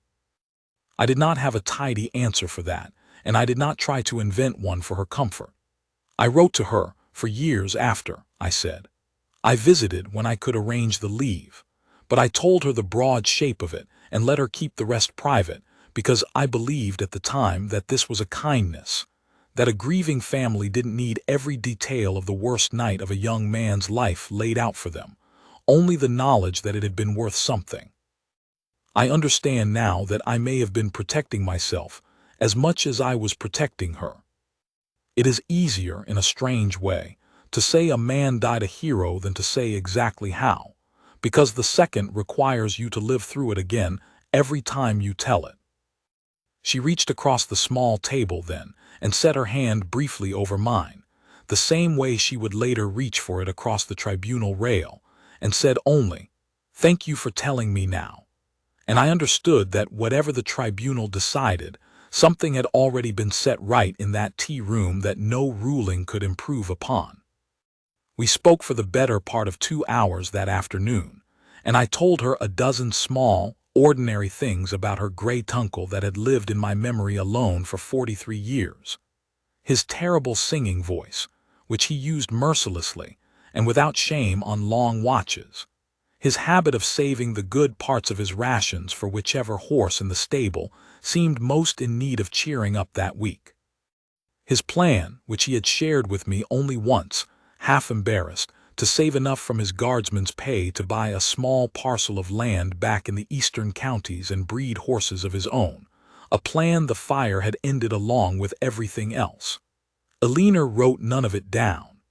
I did not have a tidy answer for that, and I did not try to invent one for her comfort. "I wrote to her, for years after," I said. "I visited when I could arrange the leave. But I told her the broad shape of it and let her keep the rest private, because I believed at the time that this was a kindness, that a grieving family didn't need every detail of the worst night of a young man's life laid out for them, only the knowledge that it had been worth something. I understand now that I may have been protecting myself as much as I was protecting her. It is easier, in a strange way, to say a man died a hero than to say exactly how, because the second requires you to live through it again every time you tell it." She reached across the small table then and set her hand briefly over mine, the same way she would later reach for it across the tribunal rail, and said only, "Thank you for telling me now." And I understood that whatever the tribunal decided, something had already been set right in that tea room that no ruling could improve upon. We spoke for the better part of 2 hours that afternoon, and I told her a dozen small, ordinary things about her great-uncle that had lived in my memory alone for 43 years. His terrible singing voice, which he used mercilessly and without shame on long watches. His habit of saving the good parts of his rations for whichever horse in the stable seemed most in need of cheering up that week. His plan, which he had shared with me only once, half embarrassed, to save enough from his guardsman's pay to buy a small parcel of land back in the eastern counties and breed horses of his own, a plan the fire had ended along with everything else. Elena wrote none of it down.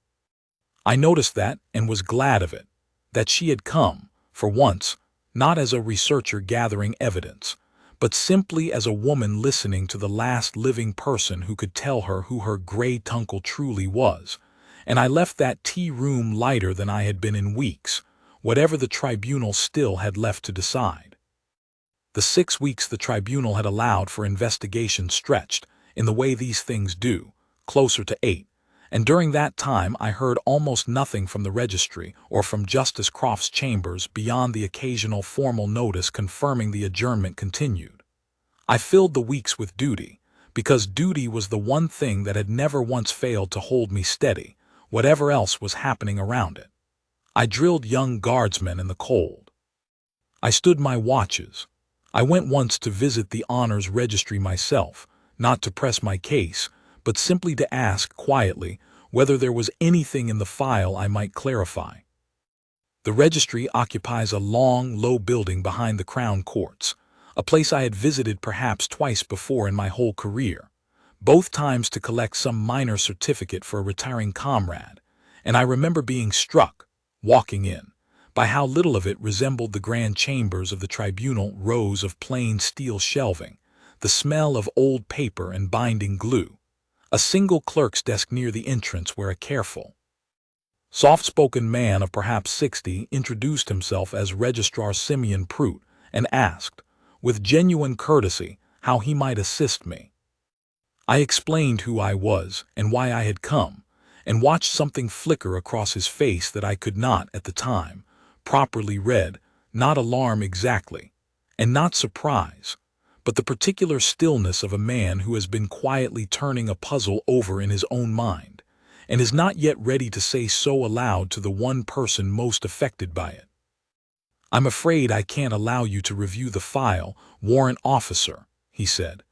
I noticed that and was glad of it, that she had come, for once, not as a researcher gathering evidence, but simply as a woman listening to the last living person who could tell her who her great-uncle truly was, and I left that tea room lighter than I had been in weeks, whatever the tribunal still had left to decide. The 6 weeks the tribunal had allowed for investigation stretched, in the way these things do, closer to 8, and during that time I heard almost nothing from the registry or from Justice Croft's chambers beyond the occasional formal notice confirming the adjournment continued. I filled the weeks with duty, because duty was the one thing that had never once failed to hold me steady, whatever else was happening around it. I drilled young guardsmen in the cold. I stood my watches. I went once to visit the honors registry myself, not to press my case, but simply to ask quietly whether there was anything in the file I might clarify. The registry occupies a long, low building behind the Crown Courts, a place I had visited perhaps twice before in my whole career, both times to collect some minor certificate for a retiring comrade, and I remember being struck, walking in, by how little of it resembled the grand chambers of the tribunal, rows of plain steel shelving, the smell of old paper and binding glue, a single clerk's desk near the entrance where a careful, soft-spoken man of perhaps 60 introduced himself as Registrar Simeon Prout and asked, with genuine courtesy, how he might assist me. I explained who I was and why I had come, and watched something flicker across his face that I could not, at the time, properly read, not alarm exactly, and not surprise, but the particular stillness of a man who has been quietly turning a puzzle over in his own mind, and is not yet ready to say so aloud to the one person most affected by it. "I'm afraid I can't allow you to review the file, warrant officer," he said.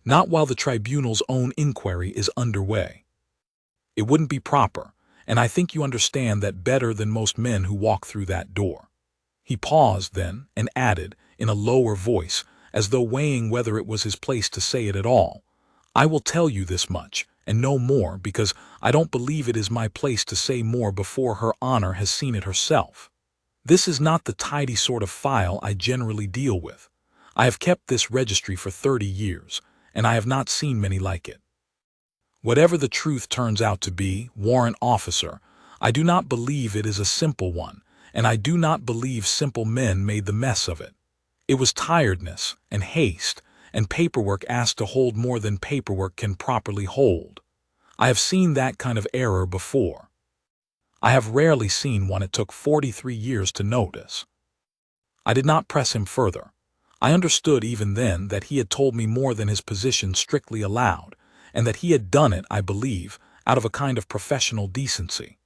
"Not while the tribunal's own inquiry is underway. It wouldn't be proper, and I think you understand that better than most men who walk through that door." He paused then and added, in a lower voice, as though weighing whether it was his place to say it at all, "I will tell you this much, and no more, because I don't believe it is my place to say more before Her Honor has seen it herself. This is not the tidy sort of file I generally deal with. I have kept this registry for 30 years, and I have not seen many like it. Whatever the truth turns out to be, warrant officer, I do not believe it is a simple one, and I do not believe simple men made the mess of it. It was tiredness and haste and paperwork asked to hold more than paperwork can properly hold. I have seen that kind of error before. I have rarely seen one it took 43 years to notice." I did not press him further. I understood even then that he had told me more than his position strictly allowed, and that he had done it, I believe, out of a kind of professional decency.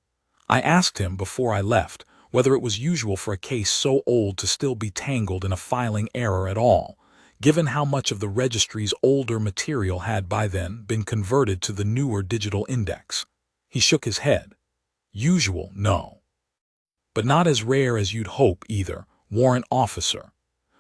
I asked him before I left whether it was usual for a case so old to still be tangled in a filing error at all, given how much of the registry's older material had by then been converted to the newer digital index. He shook his head. "Usual, no. But not as rare as you'd hope either, warrant officer.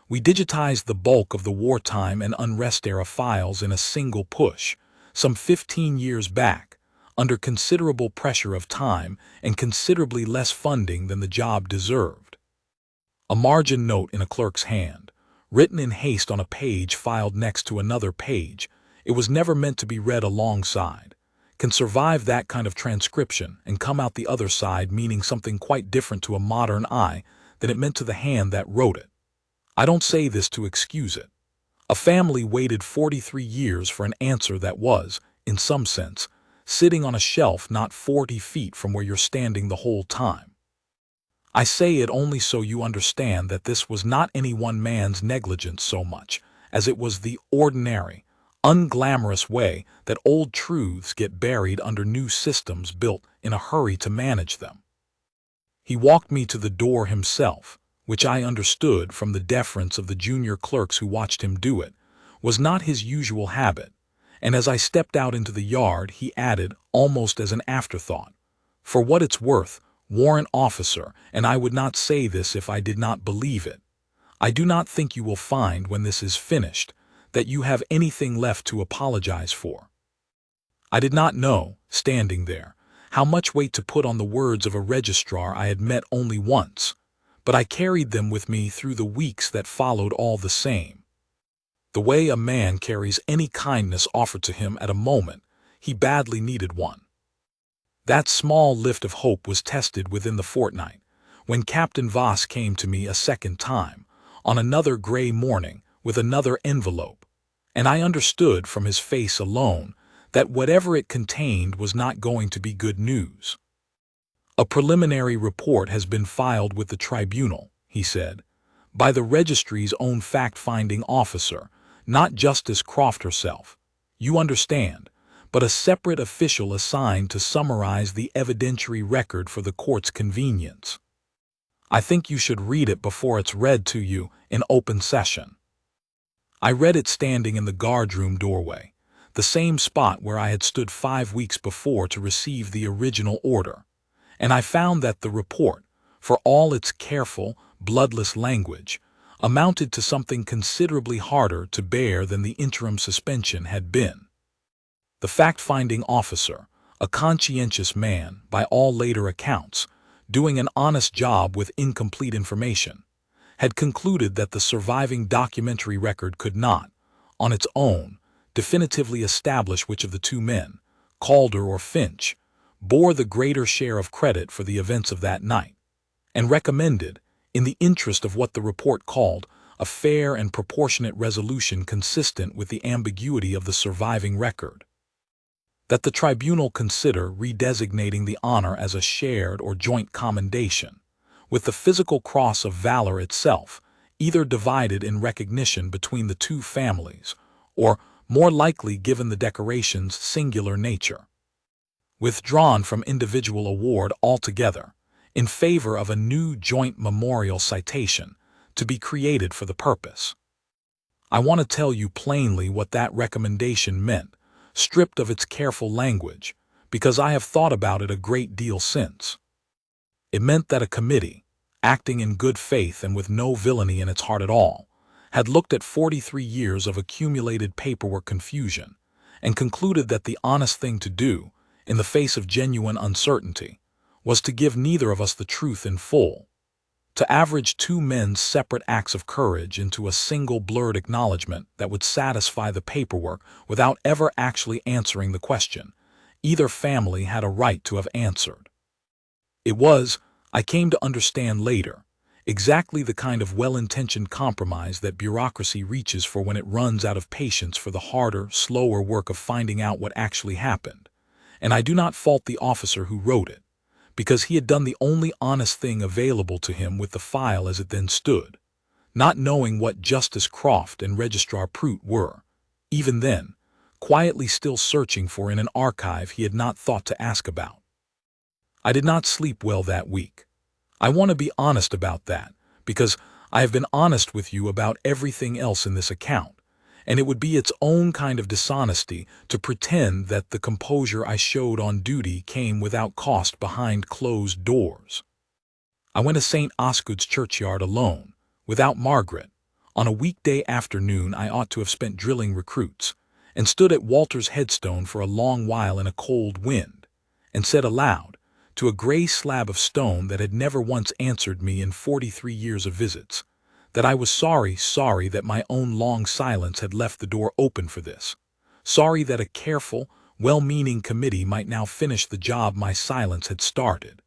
We digitized the bulk of the wartime and unrest-era files in a single push, some 15 years back, under considerable pressure of time and considerably less funding than the job deserved." A margin note in a clerk's hand, written in haste on a page filed next to another page, it was never meant to be read alongside, can survive that kind of transcription and come out the other side meaning something quite different to a modern eye than it meant to the hand that wrote it. I don't say this to excuse it. A family waited 43 years for an answer that was, in some sense, sitting on a shelf not 40 feet from where you're standing the whole time. I say it only so you understand that this was not any one man's negligence so much as it was the ordinary, unglamorous way that old truths get buried under new systems built in a hurry to manage them. He walked me to the door himself, which I understood from the deference of the junior clerks who watched him do it, was not his usual habit, and as I stepped out into the yard he added, almost as an afterthought, "For what it's worth, warrant officer, and I would not say this if I did not believe it, I do not think you will find when this is finished that you have anything left to apologize for." I did not know, standing there, how much weight to put on the words of a registrar I had met only once, but I carried them with me through the weeks that followed all the same. The way a man carries any kindness offered to him at a moment he badly needed one. That small lift of hope was tested within the fortnight, when Captain Voss came to me a second time, on another gray morning, with another envelope, and I understood from his face alone that whatever it contained was not going to be good news. "A preliminary report has been filed with the tribunal," he said, "by the registry's own fact-finding officer, not Justice Croft herself, you understand, but a separate official assigned to summarize the evidentiary record for the court's convenience. I think you should read it before it's read to you in open session." I read it standing in the guardroom doorway, the same spot where I had stood 5 weeks before to receive the original order, and I found that the report, for all its careful, bloodless language, amounted to something considerably harder to bear than the interim suspension had been. The fact-finding officer, a conscientious man by all later accounts, doing an honest job with incomplete information, had concluded that the surviving documentary record could not, on its own, definitively establish which of the two men, Calder or Finch, bore the greater share of credit for the events of that night, and recommended, in the interest of what the report called a fair and proportionate resolution consistent with the ambiguity of the surviving record, that the tribunal consider redesignating the honor as a shared or joint commendation, with the physical cross of valor itself either divided in recognition between the two families, or, more likely given the decoration's singular nature, withdrawn from individual award altogether, in favor of a new joint memorial citation to be created for the purpose. I want to tell you plainly what that recommendation meant, stripped of its careful language, because I have thought about it a great deal since. It meant that a committee, acting in good faith and with no villainy in its heart at all, had looked at 43 years of accumulated paperwork confusion and concluded that the honest thing to do, in the face of genuine uncertainty, was to give neither of us the truth in full, to average two men's separate acts of courage into a single blurred acknowledgement that would satisfy the paperwork without ever actually answering the question either family had a right to have answered. It was, I came to understand later, exactly the kind of well-intentioned compromise that bureaucracy reaches for when it runs out of patience for the harder, slower work of finding out what actually happened. And I do not fault the officer who wrote it, because he had done the only honest thing available to him with the file as it then stood, not knowing what Justice Croft and Registrar Prout were, even then, quietly still searching for in an archive he had not thought to ask about. I did not sleep well that week. I want to be honest about that, because I have been honest with you about everything else in this account, and it would be its own kind of dishonesty to pretend that the composure I showed on duty came without cost behind closed doors. I went to St. Osgood's churchyard alone, without Margaret, on a weekday afternoon I ought to have spent drilling recruits, and stood at Walter's headstone for a long while in a cold wind, and said aloud, to a gray slab of stone that had never once answered me in 43 years of visits, that I was sorry that my own long silence had left the door open for this, sorry that a careful, well-meaning committee might now finish the job my silence had started,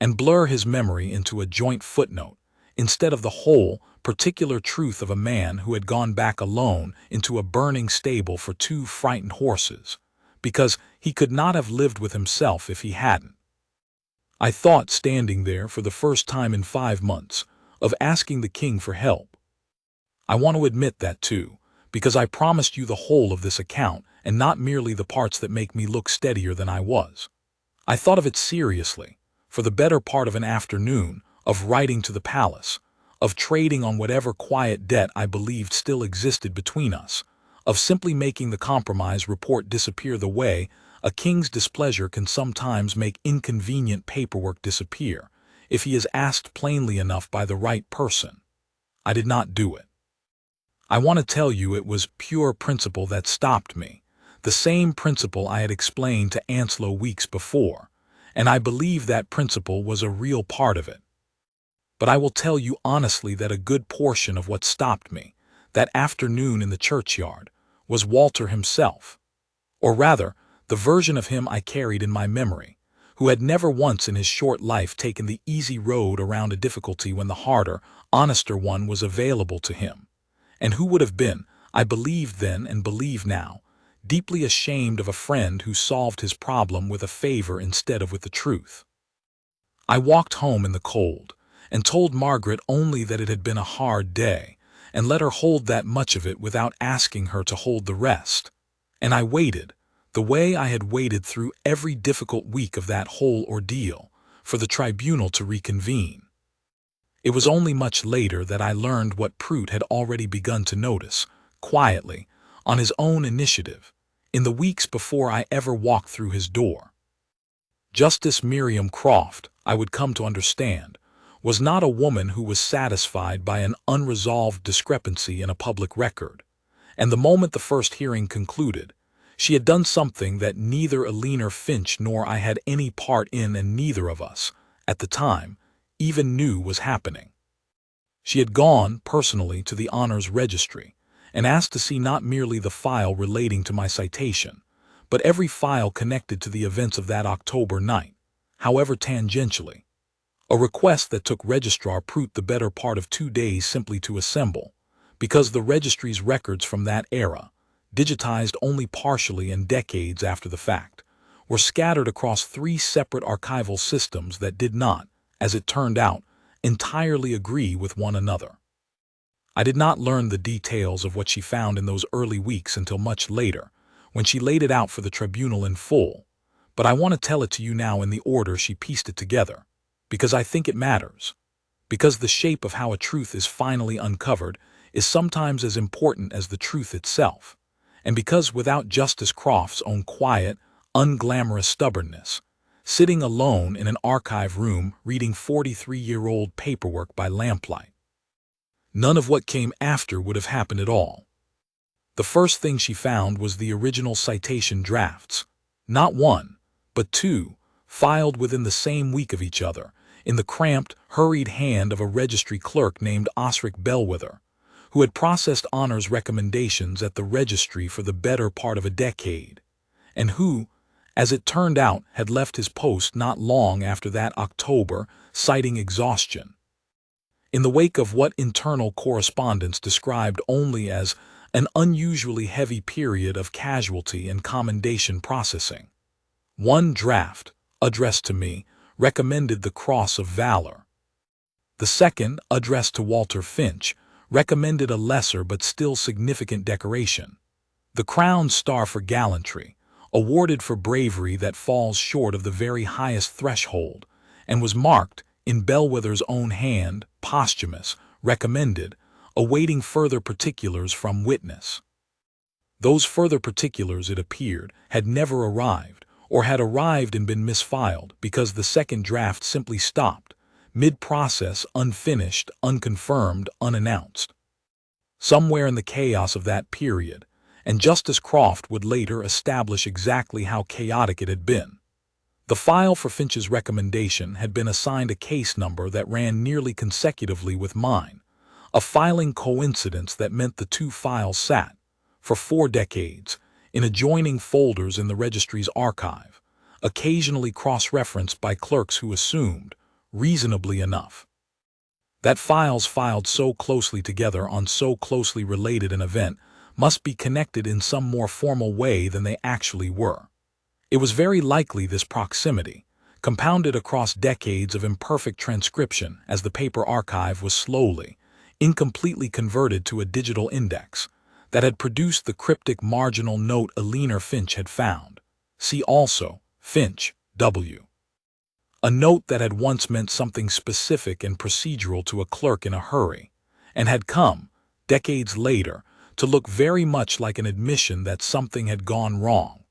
and blur his memory into a joint footnote, instead of the whole, particular truth of a man who had gone back alone into a burning stable for two frightened horses, because he could not have lived with himself if he hadn't. I thought, standing there for the first time in 5 months, of asking the king for help. I want to admit that too, because I promised you the whole of this account and not merely the parts that make me look steadier than I was. I thought of it seriously, for the better part of an afternoon, of writing to the palace, of trading on whatever quiet debt I believed still existed between us, of simply making the compromise report disappear the way a king's displeasure can sometimes make inconvenient paperwork disappear, if he is asked plainly enough by the right person. I did not do it. I want to tell you it was pure principle that stopped me, the same principle I had explained to Anslow weeks before, and I believe that principle was a real part of it. But I will tell you honestly that a good portion of what stopped me, that afternoon in the churchyard, was Walter himself, or rather, the version of him I carried in my memory, who had never once in his short life taken the easy road around a difficulty when the harder, honester one was available to him, and who would have been, I believed then and believe now, deeply ashamed of a friend who solved his problem with a favor instead of with the truth. I walked home in the cold, and told Margaret only that it had been a hard day, and let her hold that much of it without asking her to hold the rest, and I waited, the way I had waited through every difficult week of that whole ordeal, for the tribunal to reconvene. It was only much later that I learned what Prout had already begun to notice, quietly, on his own initiative, in the weeks before I ever walked through his door. Justice Miriam Croft, I would come to understand, was not a woman who was satisfied by an unresolved discrepancy in a public record, and the moment the first hearing concluded, she had done something that neither Eleanor Finch nor I had any part in, and neither of us, at the time, even knew was happening. She had gone, personally, to the Honors Registry, and asked to see not merely the file relating to my citation, but every file connected to the events of that October night, however tangentially, a request that took Registrar Prout the better part of 2 days simply to assemble, because the registry's records from that era, digitized only partially and decades after the fact, were scattered across 3 separate archival systems that did not, as it turned out, entirely agree with one another. I did not learn the details of what she found in those early weeks until much later, when she laid it out for the tribunal in full, but I want to tell it to you now in the order she pieced it together, because I think it matters, because the shape of how a truth is finally uncovered is sometimes as important as the truth itself, and because without Justice Croft's own quiet, unglamorous stubbornness, sitting alone in an archive room reading 43-year-old paperwork by lamplight, none of what came after would have happened at all. The first thing she found was the original citation drafts, not one, but two, filed within the same week of each other, in the cramped, hurried hand of a registry clerk named Osric Bellwether, who had processed honors recommendations at the registry for the better part of a decade, and who, as it turned out, had left his post not long after that October, citing exhaustion. In the wake of what internal correspondence described only as an unusually heavy period of casualty and commendation processing. One draft, addressed to me, recommended the Cross of Valor. The second, addressed to Walter Finch, recommended a lesser but still significant decoration, the Crown Star for Gallantry, awarded for bravery that falls short of the very highest threshold, and was marked, in Bellwether's own hand, posthumous, recommended, awaiting further particulars from witness. Those further particulars, it appeared, had never arrived, or had arrived and been misfiled because the second draft simply stopped, mid-process, unfinished, unconfirmed, unannounced. Somewhere in the chaos of that period, and Justice Croft would later establish exactly how chaotic it had been, the file for Finch's recommendation had been assigned a case number that ran nearly consecutively with mine, a filing coincidence that meant the two files sat, for 4 decades, in adjoining folders in the registry's archive, occasionally cross-referenced by clerks who assumed, reasonably enough, that files filed so closely together on so closely related an event must be connected in some more formal way than they actually were. It was very likely this proximity, compounded across decades of imperfect transcription as the paper archive was slowly, incompletely converted to a digital index, that had produced the cryptic marginal note Eleanor Finch had found. See also, Finch, W. A note that had once meant something specific and procedural to a clerk in a hurry, and had come, decades later, to look very much like an admission that something had gone wrong.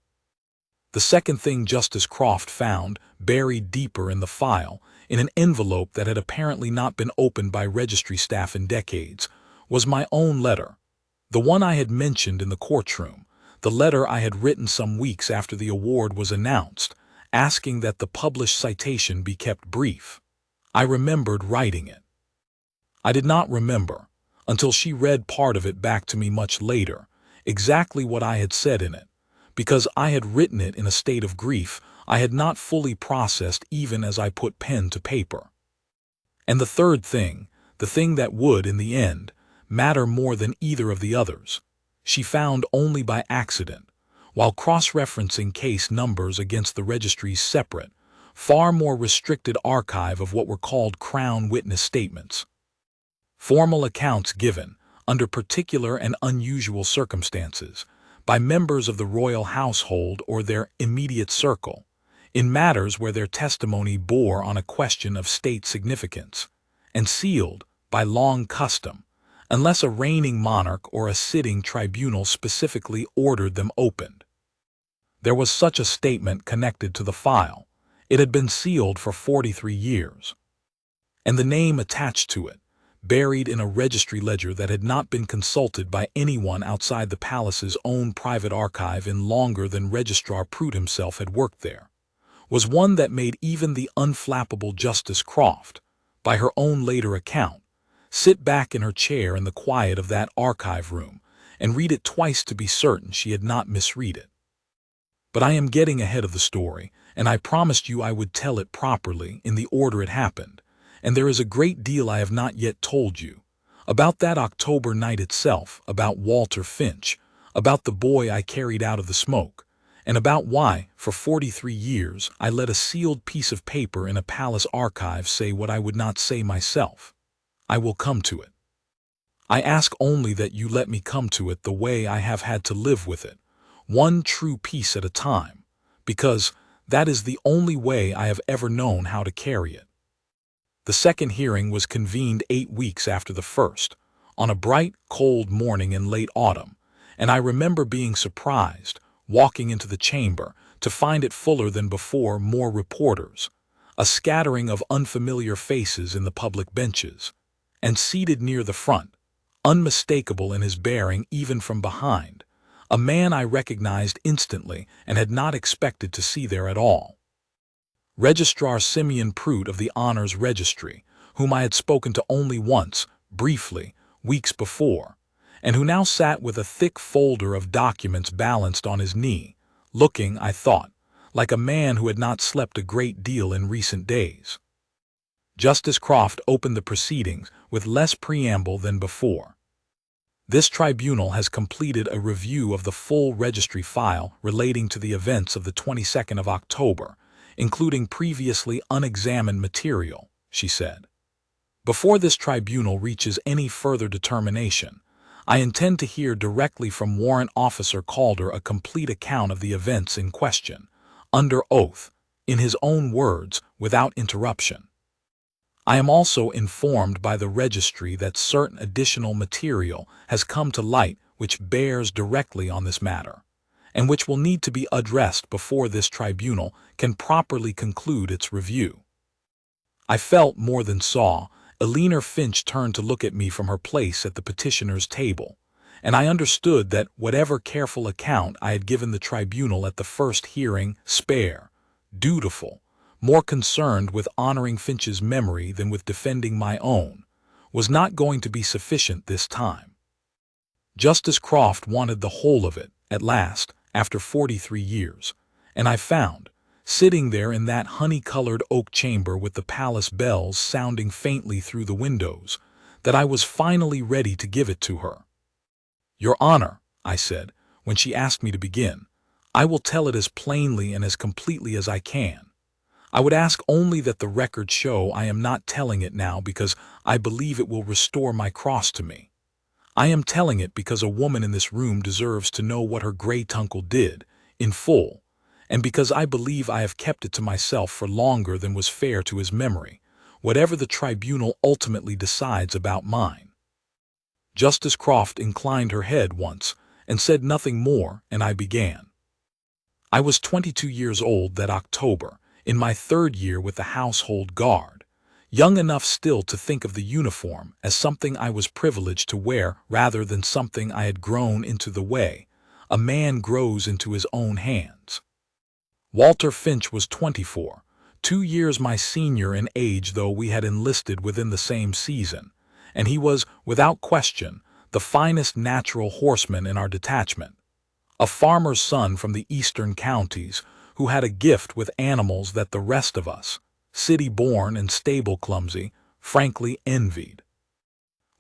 The second thing Justice Croft found, buried deeper in the file, in an envelope that had apparently not been opened by registry staff in decades, was my own letter, the one I had mentioned in the courtroom, the letter I had written some weeks after the award was announced, asking that the published citation be kept brief. I remembered writing it. I did not remember, until she read part of it back to me much later, exactly what I had said in it, because I had written it in a state of grief I had not fully processed even as I put pen to paper. And the third thing, the thing that would, in the end, matter more than either of the others, she found only by accident, while cross-referencing case numbers against the registry's separate, far more restricted archive of what were called Crown witness statements. Formal accounts given, under particular and unusual circumstances, by members of the royal household or their immediate circle, in matters where their testimony bore on a question of state significance, and sealed, by long custom, unless a reigning monarch or a sitting tribunal specifically ordered them opened. There was such a statement connected to the file. It had been sealed for 43 years. And the name attached to it, buried in a registry ledger that had not been consulted by anyone outside the palace's own private archive in longer than Registrar Prout himself had worked there, was one that made even the unflappable Justice Croft, by her own later account, sit back in her chair in the quiet of that archive room and read it twice to be certain she had not misread it. But I am getting ahead of the story, and I promised you I would tell it properly in the order it happened, and there is a great deal I have not yet told you, about that October night itself, about Walter Finch, about the boy I carried out of the smoke, and about why, for 43 years, I let a sealed piece of paper in a palace archive say what I would not say myself. I will come to it. I ask only that you let me come to it the way I have had to live with it, one true piece at a time, because that is the only way I have ever known how to carry it. The second hearing was convened 8 weeks after the first, on a bright, cold morning in late autumn, and I remember being surprised, walking into the chamber, to find it fuller than before, more reporters, a scattering of unfamiliar faces in the public benches, and seated near the front, unmistakable in his bearing even from behind, a man I recognized instantly and had not expected to see there at all. Registrar Simeon Prout of the Honors Registry, whom I had spoken to only once, briefly, weeks before, and who now sat with a thick folder of documents balanced on his knee, looking, I thought, like a man who had not slept a great deal in recent days. Justice Croft opened the proceedings with less preamble than before. This tribunal has completed a review of the full registry file relating to the events of the 22nd of October, including previously unexamined material, she said. Before this tribunal reaches any further determination, I intend to hear directly from Warrant Officer Calder a complete account of the events in question, under oath, in his own words, without interruption. I am also informed by the registry that certain additional material has come to light which bears directly on this matter, and which will need to be addressed before this tribunal can properly conclude its review. I felt more than saw. Eleanor Finch turned to look at me from her place at the petitioner's table, and I understood that whatever careful account I had given the tribunal at the first hearing, spare, dutiful, more concerned with honoring Finch's memory than with defending my own, was not going to be sufficient this time. Justice Croft wanted the whole of it, at last, after 43 years, and I found, sitting there in that honey-colored oak chamber with the palace bells sounding faintly through the windows, that I was finally ready to give it to her. "Your Honor," I said, when she asked me to begin, "I will tell it as plainly and as completely as I can. I would ask only that the record show I am not telling it now because I believe it will restore my cross to me. I am telling it because a woman in this room deserves to know what her great-uncle did, in full, and because I believe I have kept it to myself for longer than was fair to his memory, whatever the tribunal ultimately decides about mine." Justice Croft inclined her head once and said nothing more, and I began. I was 22 years old that October, in my third year with the household guard, young enough still to think of the uniform as something I was privileged to wear rather than something I had grown into the way a man grows into his own hands. Walter Finch was 24, 2 years my senior in age, though we had enlisted within the same season, and he was, without question, the finest natural horseman in our detachment. A farmer's son from the eastern counties, who had a gift with animals that the rest of us, city-born and stable-clumsy, frankly envied.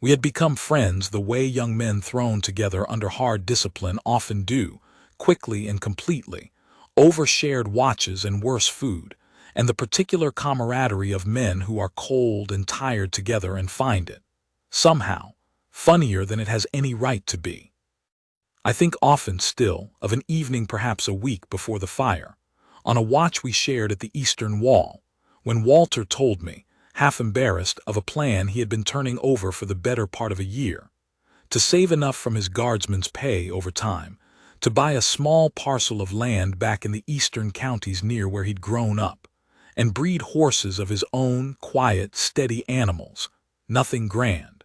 We had become friends the way young men thrown together under hard discipline often do, quickly and completely, over shared watches and worse food, and the particular camaraderie of men who are cold and tired together and find it, somehow, funnier than it has any right to be. I think often still of an evening perhaps a week before the fire, on a watch we shared at the eastern wall, when Walter told me, half embarrassed, of a plan he had been turning over for the better part of a year, to save enough from his guardsman's pay over time, to buy a small parcel of land back in the eastern counties near where he'd grown up, and breed horses of his own, quiet, steady animals, nothing grand.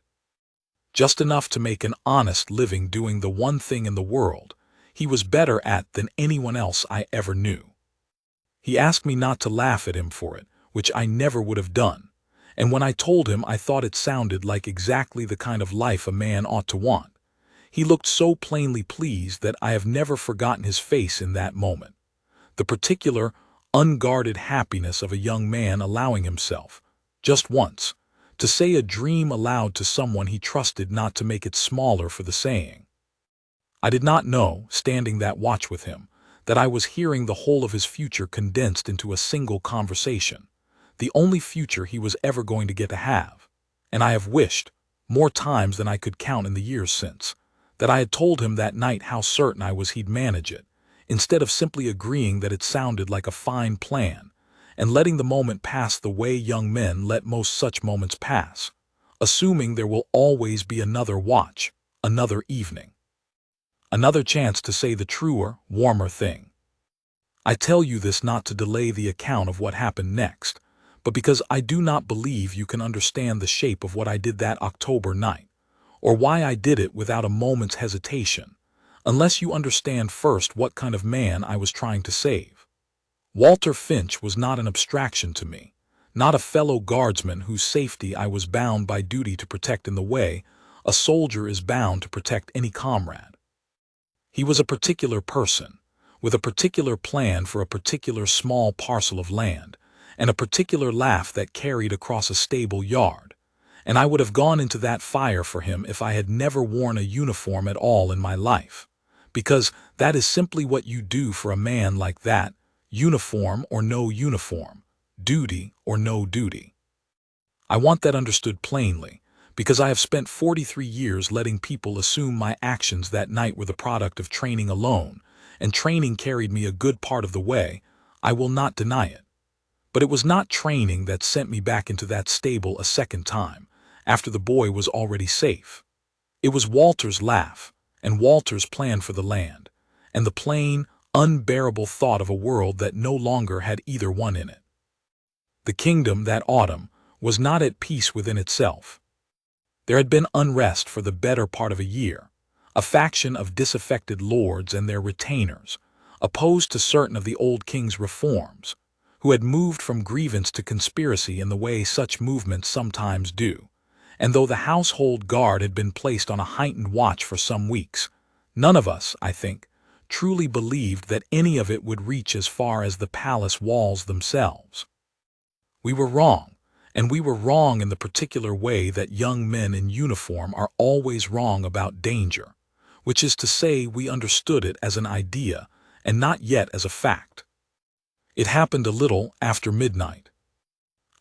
Just enough to make an honest living doing the one thing in the world he was better at than anyone else I ever knew. He asked me not to laugh at him for it, which I never would have done, and when I told him I thought it sounded like exactly the kind of life a man ought to want, he looked so plainly pleased that I have never forgotten his face in that moment. The particular, unguarded happiness of a young man allowing himself, just once, to say a dream aloud to someone he trusted not to make it smaller for the saying. I did not know, standing that watch with him, that I was hearing the whole of his future condensed into a single conversation, the only future he was ever going to get to have, and I have wished, more times than I could count in the years since, that I had told him that night how certain I was he'd manage it, instead of simply agreeing that it sounded like a fine plan, and letting the moment pass the way young men let most such moments pass, assuming there will always be another watch, another evening, another chance to say the truer, warmer thing. I tell you this not to delay the account of what happened next, but because I do not believe you can understand the shape of what I did that October night, or why I did it without a moment's hesitation, unless you understand first what kind of man I was trying to save. Walter Finch was not an abstraction to me, not a fellow guardsman whose safety I was bound by duty to protect in the way a soldier is bound to protect any comrade. He was a particular person, with a particular plan for a particular small parcel of land, and a particular laugh that carried across a stable yard, and I would have gone into that fire for him if I had never worn a uniform at all in my life, because that is simply what you do for a man like that, uniform or no uniform, duty or no duty. I want that understood plainly, because I have spent 43 years letting people assume my actions that night were the product of training alone, and training carried me a good part of the way. I will not deny it. But it was not training that sent me back into that stable a second time, after the boy was already safe. It was Walter's laugh, and Walter's plan for the land, and the plain, unbearable thought of a world that no longer had either one in it. The kingdom that autumn was not at peace within itself. There had been unrest for the better part of a year, a faction of disaffected lords and their retainers, opposed to certain of the old king's reforms, who had moved from grievance to conspiracy in the way such movements sometimes do, and though the household guard had been placed on a heightened watch for some weeks, none of us, I think, truly believed that any of it would reach as far as the palace walls themselves. We were wrong, and we were wrong in the particular way that young men in uniform are always wrong about danger, which is to say we understood it as an idea and not yet as a fact. It happened a little after midnight.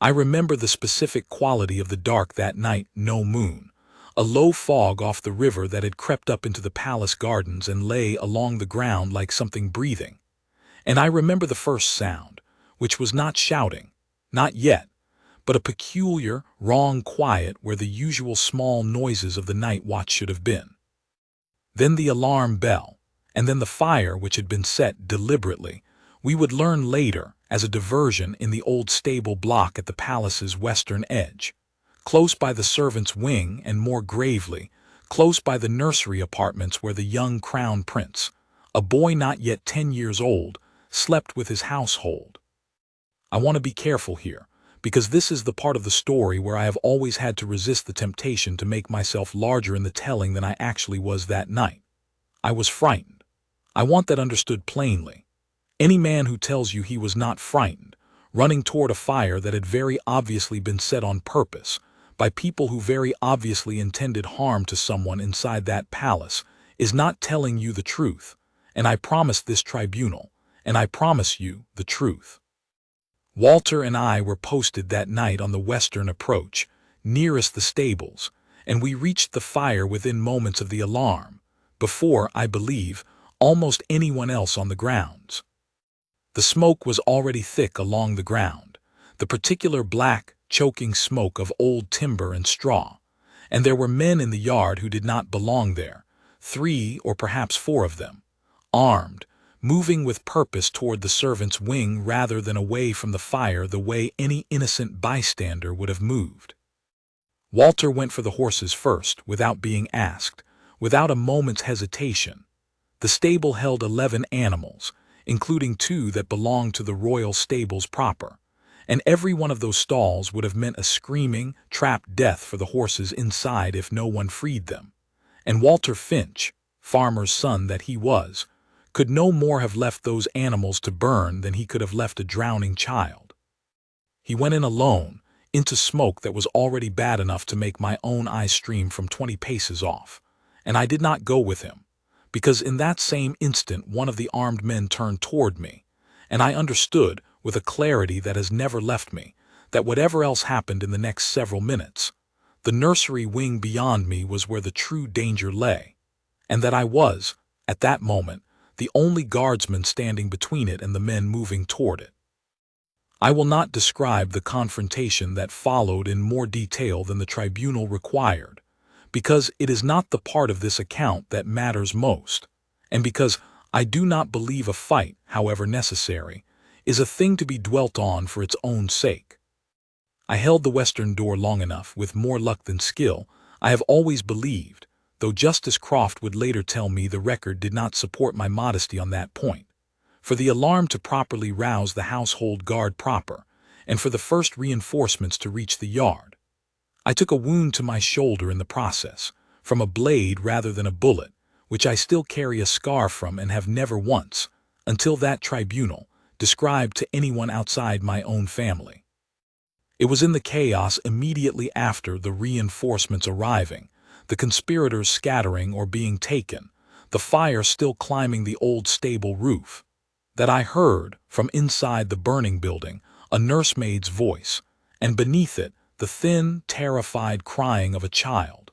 I remember the specific quality of the dark that night, no moon, a low fog off the river that had crept up into the palace gardens and lay along the ground like something breathing. And I remember the first sound, which was not shouting, not yet, but a peculiar, wrong quiet where the usual small noises of the night watch should have been. Then the alarm bell, and then the fire which had been set deliberately, we would learn later, as a diversion in the old stable block at the palace's western edge, close by the servants' wing and more gravely, close by the nursery apartments where the young crown prince, a boy not yet 10 years old, slept with his household. I want to be careful here, because this is the part of the story where I have always had to resist the temptation to make myself larger in the telling than I actually was that night. I was frightened. I want that understood plainly. Any man who tells you he was not frightened, running toward a fire that had very obviously been set on purpose, by people who very obviously intended harm to someone inside that palace, is not telling you the truth, and I promise this tribunal, and I promise you the truth. Walter and I were posted that night on the western approach, nearest the stables, and we reached the fire within moments of the alarm, before, I believe, almost anyone else on the grounds. The smoke was already thick along the ground, the particular black, choking smoke of old timber and straw, and there were men in the yard who did not belong there, 3 or perhaps 4 of them, armed, moving with purpose toward the servants' wing rather than away from the fire the way any innocent bystander would have moved. Walter went for the horses first, without being asked, without a moment's hesitation. The stable held 11 animals, including 2 that belonged to the royal stables proper, and every one of those stalls would have meant a screaming, trapped death for the horses inside if no one freed them. And Walter Finch, farmer's son that he was, could no more have left those animals to burn than he could have left a drowning child. He went in alone, into smoke that was already bad enough to make my own eyes stream from 20 paces off, and I did not go with him, because in that same instant one of the armed men turned toward me, and I understood, with a clarity that has never left me, that whatever else happened in the next several minutes, the nursery wing beyond me was where the true danger lay, and that I was, at that moment, the only guardsman standing between it and the men moving toward it. I will not describe the confrontation that followed in more detail than the tribunal required, because it is not the part of this account that matters most, and because I do not believe a fight, however necessary, is a thing to be dwelt on for its own sake. I held the western door long enough, with more luck than skill, I have always believed, though Justice Croft would later tell me the record did not support my modesty on that point, for the alarm to properly rouse the household guard proper, and for the first reinforcements to reach the yard. I took a wound to my shoulder in the process, from a blade rather than a bullet, which I still carry a scar from and have never once, until that tribunal, described to anyone outside my own family. It was in the chaos immediately after the reinforcements arriving, the conspirators scattering or being taken, the fire still climbing the old stable roof, that I heard, from inside the burning building, a nursemaid's voice, and beneath it, the thin, terrified crying of a child.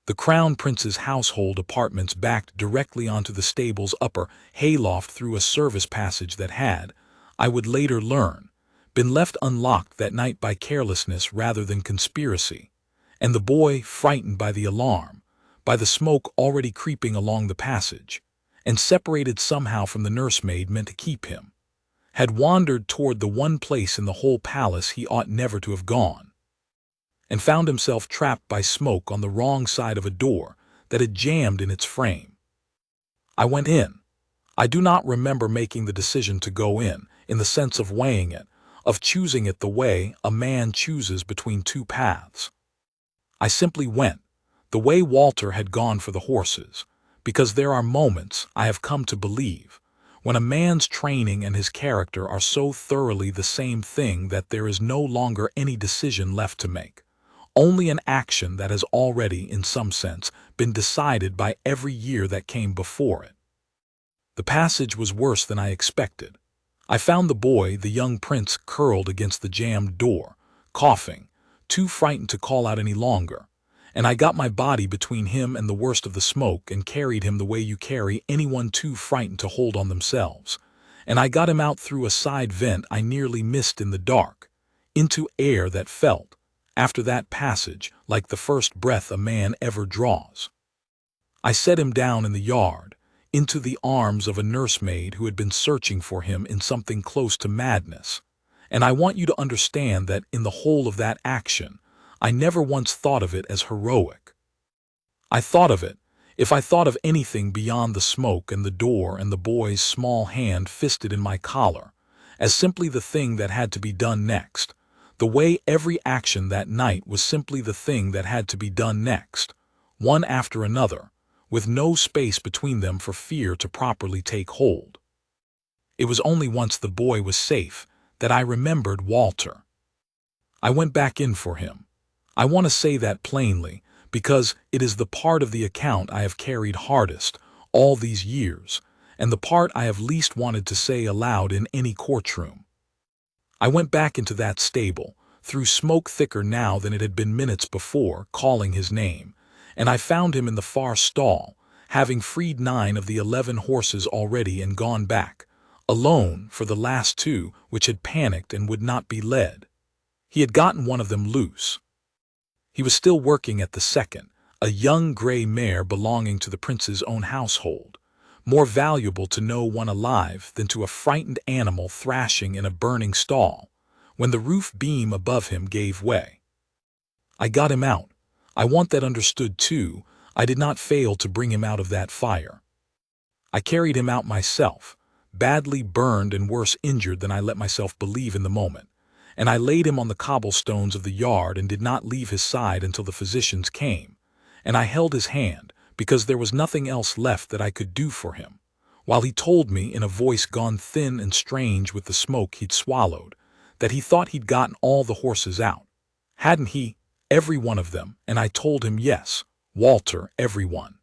The Crown Prince's household apartments backed directly onto the stable's upper hayloft through a service passage that had, I would later learn, been left unlocked that night by carelessness rather than conspiracy, and the boy, frightened by the alarm, by the smoke already creeping along the passage, and separated somehow from the nursemaid meant to keep him, had wandered toward the one place in the whole palace he ought never to have gone, and found himself trapped by smoke on the wrong side of a door that had jammed in its frame. I went in. I do not remember making the decision to go in the sense of weighing it, of choosing it the way a man chooses between two paths. I simply went, the way Walter had gone for the horses, because there are moments, I have come to believe, when a man's training and his character are so thoroughly the same thing that there is no longer any decision left to make, only an action that has already, in some sense, been decided by every year that came before it. The passage was worse than I expected. I found the boy, the young prince, curled against the jammed door, coughing, too frightened to call out any longer, and I got my body between him and the worst of the smoke and carried him the way you carry anyone too frightened to hold on themselves, and I got him out through a side vent I nearly missed in the dark, into air that felt, after that passage, like the first breath a man ever draws. I set him down in the yard, into the arms of a nursemaid who had been searching for him in something close to madness, and I want you to understand that in the whole of that action, I never once thought of it as heroic. I thought of it, if I thought of anything beyond the smoke and the door and the boy's small hand fisted in my collar, as simply the thing that had to be done next, the way every action that night was simply the thing that had to be done next, one after another, with no space between them for fear to properly take hold. It was only once the boy was safe that I remembered Walter. I went back in for him. I want to say that plainly, because it is the part of the account I have carried hardest all these years, and the part I have least wanted to say aloud in any courtroom. I went back into that stable, through smoke thicker now than it had been minutes before, calling his name, and I found him in the far stall, having freed 9 of the 11 horses already and gone back, alone for the last 2 which had panicked and would not be led. He had gotten one of them loose. He was still working at the second, a young gray mare belonging to the prince's own household, more valuable to no one alive than to a frightened animal thrashing in a burning stall, when the roof beam above him gave way. I got him out. I want that understood too. I did not fail to bring him out of that fire. I carried him out myself, badly burned and worse injured than I let myself believe in the moment, and I laid him on the cobblestones of the yard and did not leave his side until the physicians came, and I held his hand, because there was nothing else left that I could do for him, while he told me in a voice gone thin and strange with the smoke he'd swallowed, that he thought he'd gotten all the horses out. Hadn't he? Every one of them, and I told him yes, Walter, every one.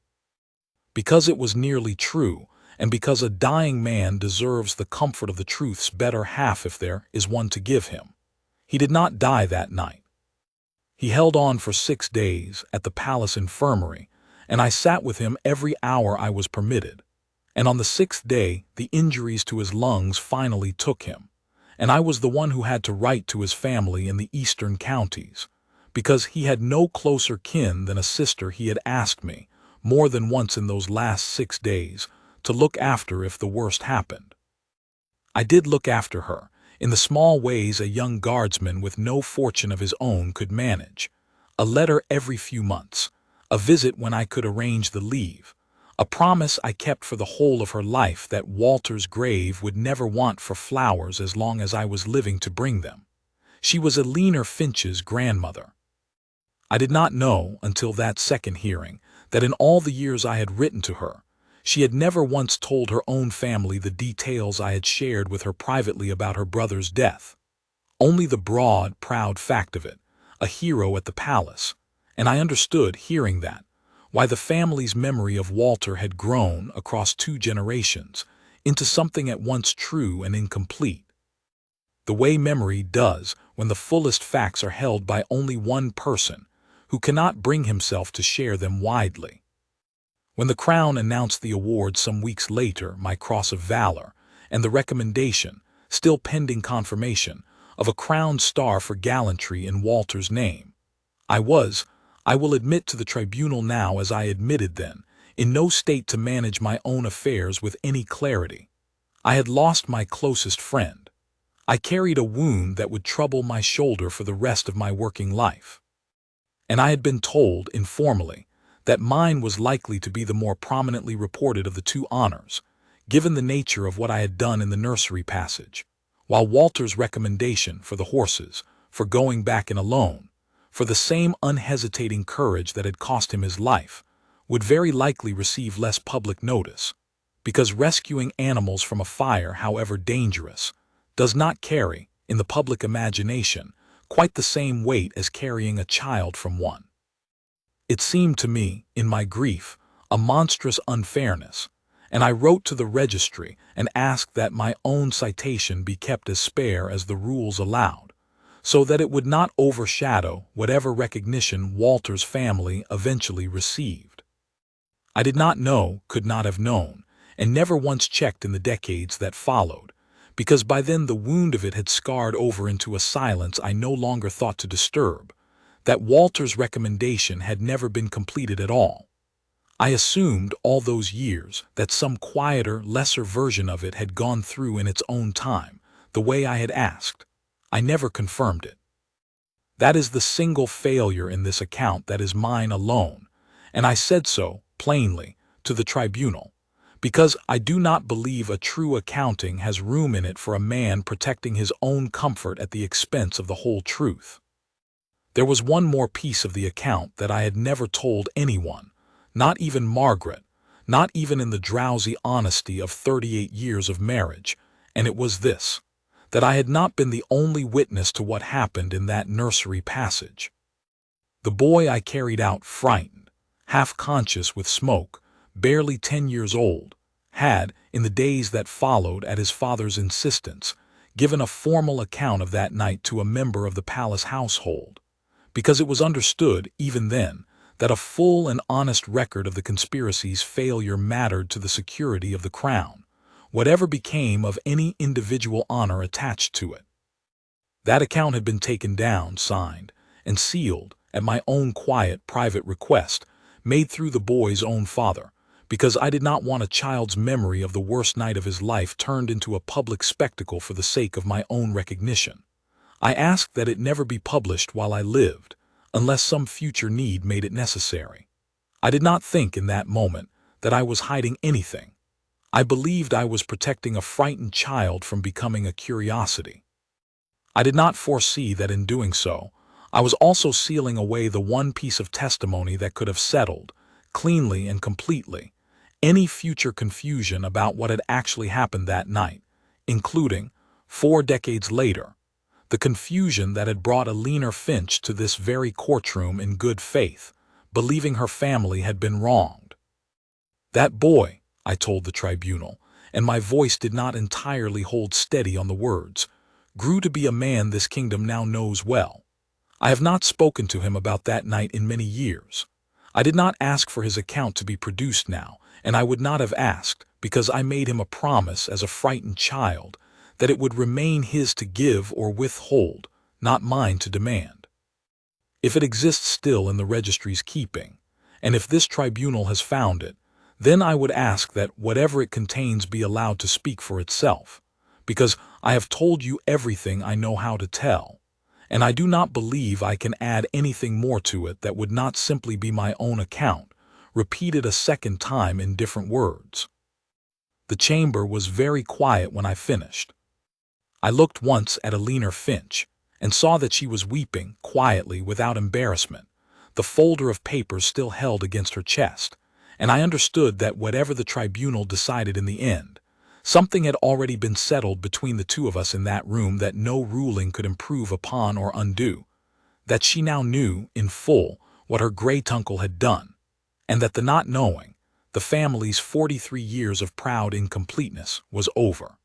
Because it was nearly true, and because a dying man deserves the comfort of the truth's better half if there is one to give him. He did not die that night. He held on for 6 days at the palace infirmary, and I sat with him every hour I was permitted, and on the 6th day the injuries to his lungs finally took him, and I was the one who had to write to his family in the eastern counties, because he had no closer kin than a sister. He had asked me, more than once in those last 6 days, to look after if the worst happened. I did look after her, in the small ways a young guardsman with no fortune of his own could manage. A letter every few months, a visit when I could arrange the leave, a promise I kept for the whole of her life that Walter's grave would never want for flowers as long as I was living to bring them. She was Eleanor Finch's grandmother. I did not know, until that second hearing, that in all the years I had written to her, she had never once told her own family the details I had shared with her privately about her brother's death. Only the broad, proud fact of it, a hero at the palace, and I understood, hearing that, why the family's memory of Walter had grown, across 2 generations, into something at once true and incomplete. The way memory does when the fullest facts are held by only one person, who cannot bring himself to share them widely. When the Crown announced the award some weeks later, my Cross of Valor, and the recommendation, still pending confirmation, of a Crown Star for gallantry in Walter's name, I will admit to the tribunal now, as I admitted then, in no state to manage my own affairs with any clarity. I had lost my closest friend. I carried a wound that would trouble my shoulder for the rest of my working life. And I had been told, informally, that mine was likely to be the more prominently reported of the 2 honors, given the nature of what I had done in the nursery passage, while Walter's recommendation for the horses, for going back in alone, for the same unhesitating courage that had cost him his life, would very likely receive less public notice, because rescuing animals from a fire, however dangerous, does not carry, in the public imagination, quite the same weight as carrying a child from one. It seemed to me, in my grief, a monstrous unfairness, and I wrote to the registry and asked that my own citation be kept as spare as the rules allowed, so that it would not overshadow whatever recognition Walter's family eventually received. I did not know, could not have known, and never once checked in the decades that followed, because by then the wound of it had scarred over into a silence I no longer thought to disturb, that Walter's recommendation had never been completed at all. I assumed all those years that some quieter, lesser version of it had gone through in its own time, the way I had asked. I never confirmed it. That is the single failure in this account that is mine alone, and I said so, plainly, to the tribunal, because I do not believe a true accounting has room in it for a man protecting his own comfort at the expense of the whole truth. There was one more piece of the account that I had never told anyone, not even Margaret, not even in the drowsy honesty of 38 years of marriage, and it was this, that I had not been the only witness to what happened in that nursery passage. The boy I carried out frightened, half-conscious with smoke, barely 10 years old, had, in the days that followed at his father's insistence, given a formal account of that night to a member of the palace household, because it was understood, even then, that a full and honest record of the conspiracy's failure mattered to the security of the Crown, whatever became of any individual honor attached to it. That account had been taken down, signed, and sealed at my own quiet, private request, made through the boy's own father, because I did not want a child's memory of the worst night of his life turned into a public spectacle for the sake of my own recognition. I asked that it never be published while I lived, unless some future need made it necessary. I did not think in that moment that I was hiding anything. I believed I was protecting a frightened child from becoming a curiosity. I did not foresee that in doing so, I was also sealing away the one piece of testimony that could have settled, cleanly and completely, any future confusion about what had actually happened that night, including, 4 decades later, the confusion that had brought Eleanor Finch to this very courtroom in good faith, believing her family had been wronged. That boy, I told the tribunal, and my voice did not entirely hold steady on the words, grew to be a man this kingdom now knows well. I have not spoken to him about that night in many years. I did not ask for his account to be produced now, and I would not have asked, because I made him a promise as a frightened child, that it would remain his to give or withhold, not mine to demand. If it exists still in the registry's keeping, and if this tribunal has found it, then I would ask that whatever it contains be allowed to speak for itself, because I have told you everything I know how to tell, and I do not believe I can add anything more to it that would not simply be my own account, repeated a second time in different words. The chamber was very quiet when I finished. I looked once at Eleanor Finch, and saw that she was weeping, quietly, without embarrassment, the folder of papers still held against her chest, and I understood that whatever the tribunal decided in the end, something had already been settled between the two of us in that room that no ruling could improve upon or undo, that she now knew, in full, what her great-uncle had done, and that the not knowing, the family's 43 years of proud incompleteness, was over.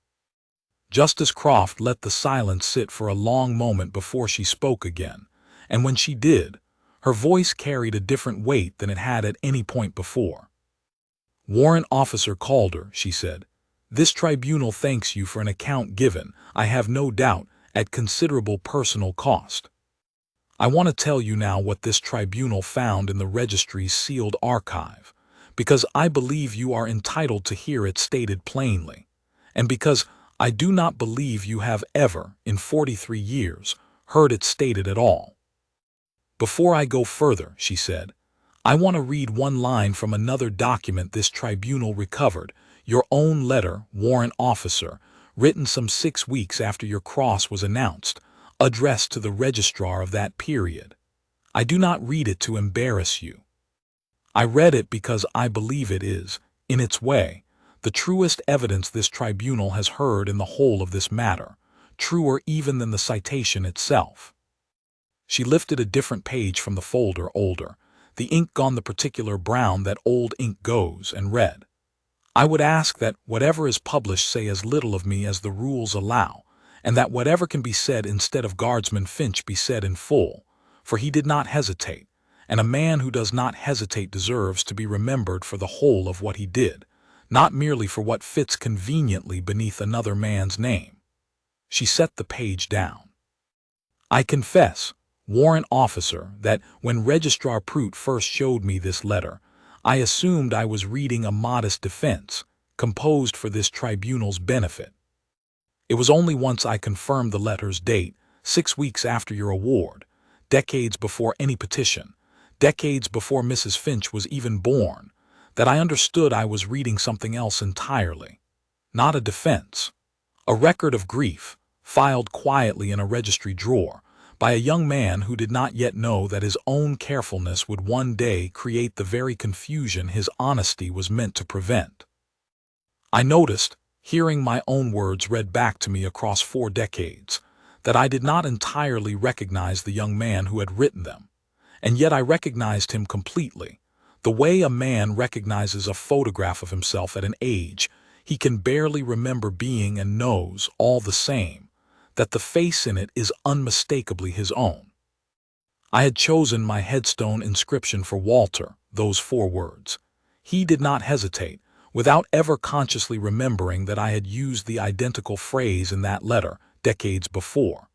Justice Croft let the silence sit for a long moment before she spoke again, and when she did, her voice carried a different weight than it had at any point before. "Warrant Officer Calder," she said, "this tribunal thanks you for an account given, I have no doubt, at considerable personal cost. I want to tell you now what this tribunal found in the registry's sealed archive, because I believe you are entitled to hear it stated plainly, and because I do not believe you have ever, in 43 years, heard it stated at all. Before I go further," she said, "I want to read one line from another document this tribunal recovered, your own letter, warrant officer, written some 6 weeks after your cross was announced, addressed to the registrar of that period. I do not read it to embarrass you. I read it because I believe it is, in its way, the truest evidence this tribunal has heard in the whole of this matter, truer even than the citation itself." She lifted a different page from the folder, older, the ink gone the particular brown that old ink goes, and read, "I would ask that whatever is published say as little of me as the rules allow, and that whatever can be said instead of Guardsman Finch be said in full, for he did not hesitate, and a man who does not hesitate deserves to be remembered for the whole of what he did, not merely for what fits conveniently beneath another man's name." She set the page down. "I confess, warrant officer, that when Registrar Prout first showed me this letter, I assumed I was reading a modest defense, composed for this tribunal's benefit. It was only once I confirmed the letter's date, 6 weeks after your award, decades before any petition, decades before Mrs. Finch was even born, that I understood I was reading something else entirely. Not a defense. A record of grief, filed quietly in a registry drawer, by a young man who did not yet know that his own carefulness would one day create the very confusion his honesty was meant to prevent. I noticed, hearing my own words read back to me across 4 decades, that I did not entirely recognize the young man who had written them, and yet I recognized him completely, the way a man recognizes a photograph of himself at an age he can barely remember being, and knows, all the same, that the face in it is unmistakably his own. I had chosen my headstone inscription for Walter, those 4 words. He did not hesitate, without ever consciously remembering that I had used the identical phrase in that letter decades before,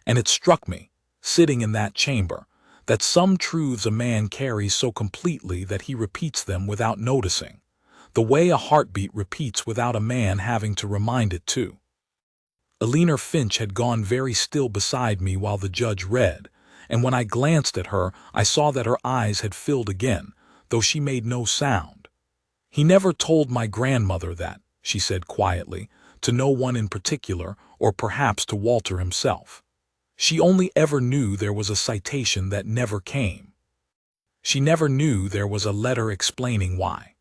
and it struck me, sitting in that chamber, that some truths a man carries so completely that he repeats them without noticing, the way a heartbeat repeats without a man having to remind it to. Eleanor Finch had gone very still beside me while the judge read, and when I glanced at her I saw that her eyes had filled again, though she made no sound. "He never told my grandmother that," she said quietly, "to no one in particular, or perhaps to Walter himself. She only ever knew there was a citation that never came. She never knew there was a letter explaining why."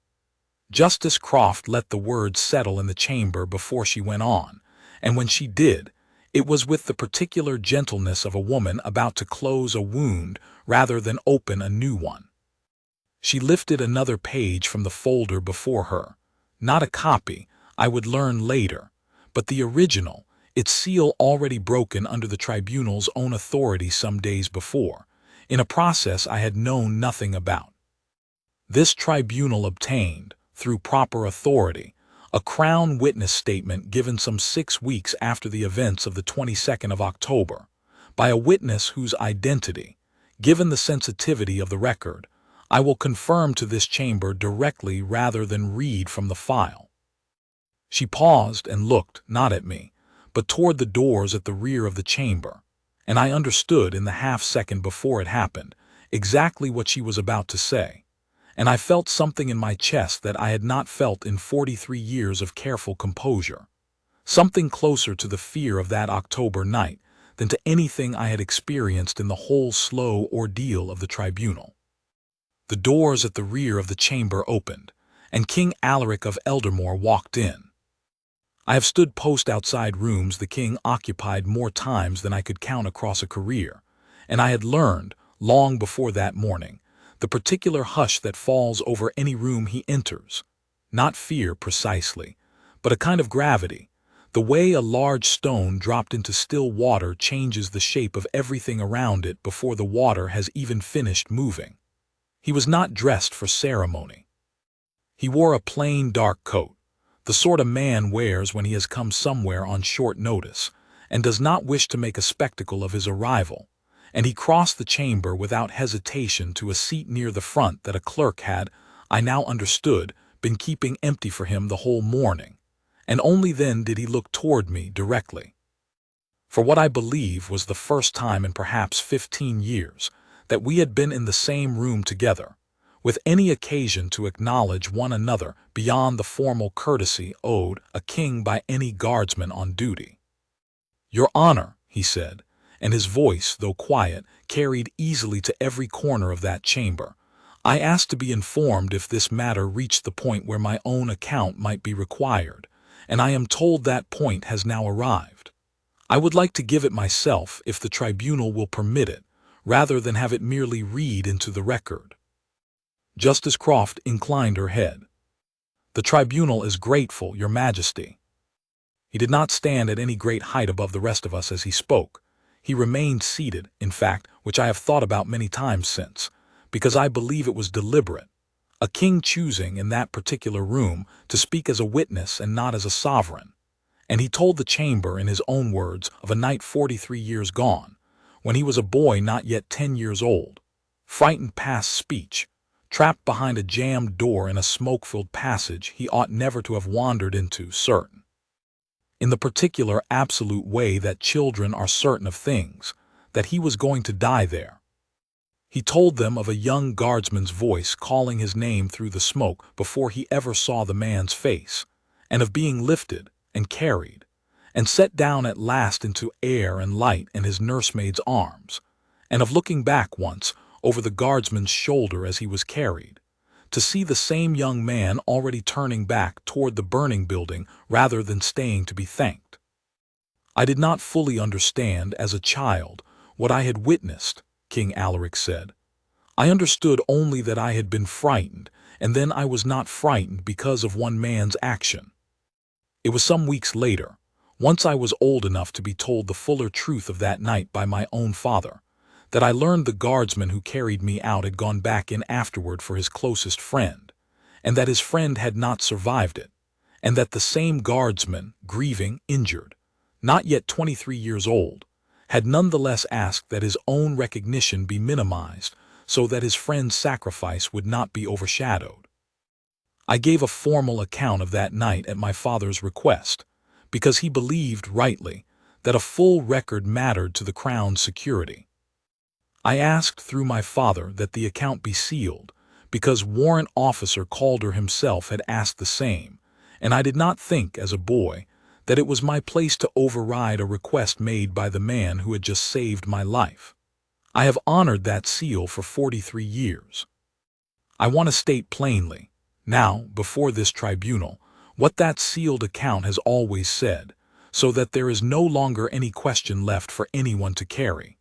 Justice Croft let the words settle in the chamber before she went on, and when she did, it was with the particular gentleness of a woman about to close a wound rather than open a new one. She lifted another page from the folder before her, not a copy, I would learn later, but the original, its seal already broken under the tribunal's own authority some days before, in a process I had known nothing about. This tribunal obtained, through proper authority, A Crown witness statement given some 6 weeks after the events of the 22nd of October, by a witness whose identity, given the sensitivity of the record, I will confirm to this chamber directly rather than read from the file. She paused and looked, not at me, but toward the doors at the rear of the chamber, and I understood in the half-second before it happened exactly what she was about to say, and I felt something in my chest that I had not felt in 43 years of careful composure, something closer to the fear of that October night than to anything I had experienced in the whole slow ordeal of the tribunal. The doors at the rear of the chamber opened, and King Alaric of Eldermore walked in. I have stood post outside rooms the king occupied more times than I could count across a career, and I had learned, long before that morning, the particular hush that falls over any room he enters. Not fear precisely, but a kind of gravity, the way a large stone dropped into still water changes the shape of everything around it before the water has even finished moving. He was not dressed for ceremony. He wore a plain dark coat, the sort a man wears when he has come somewhere on short notice, and does not wish to make a spectacle of his arrival, and he crossed the chamber without hesitation to a seat near the front that a clerk had, I now understood, been keeping empty for him the whole morning, and only then did he look toward me directly. For what I believe was the first time in perhaps 15 years that we had been in the same room together, with any occasion to acknowledge one another beyond the formal courtesy owed a king by any guardsman on duty. "Your Honor," he said, and his voice, though quiet, carried easily to every corner of that chamber, "I asked to be informed if this matter reached the point where my own account might be required, and I am told that point has now arrived. I would like to give it myself if the tribunal will permit it, rather than have it merely read into the record." Justice Croft inclined her head. "The tribunal is grateful, Your Majesty." He did not stand at any great height above the rest of us as he spoke. He remained seated, in fact, which I have thought about many times since, because I believe it was deliberate, a king choosing, in that particular room, to speak as a witness and not as a sovereign. And he told the chamber, in his own words, of a night 43 years gone, when he was a boy not yet 10 years old, frightened past speech, trapped behind a jammed door in a smoke-filled passage he ought never to have wandered into, certain, in the particular absolute way that children are certain of things, that he was going to die there. He told them of a young guardsman's voice calling his name through the smoke before he ever saw the man's face, and of being lifted and carried, and set down at last into air and light in his nursemaid's arms, and of looking back once over the guardsman's shoulder as he was carried, to see the same young man already turning back toward the burning building rather than staying to be thanked. I did not fully understand, as a child, what I had witnessed, King Alaric said. I understood only that I had been frightened, and then I was not frightened because of one man's action. It was some weeks later, once I was old enough to be told the fuller truth of that night by my own father, that I learned the guardsman who carried me out had gone back in afterward for his closest friend, and that his friend had not survived it, and that the same guardsman, grieving, injured, not yet 23 years old, had nonetheless asked that his own recognition be minimized so that his friend's sacrifice would not be overshadowed. I gave a formal account of that night at my father's request, because he believed, rightly, that a full record mattered to the Crown's security. I asked through my father that the account be sealed, because Warrant Officer Calder himself had asked the same, and I did not think, as a boy, that it was my place to override a request made by the man who had just saved my life. I have honored that seal for 43 years. I want to state plainly, now, before this tribunal, what that sealed account has always said, so that there is no longer any question left for anyone to carry.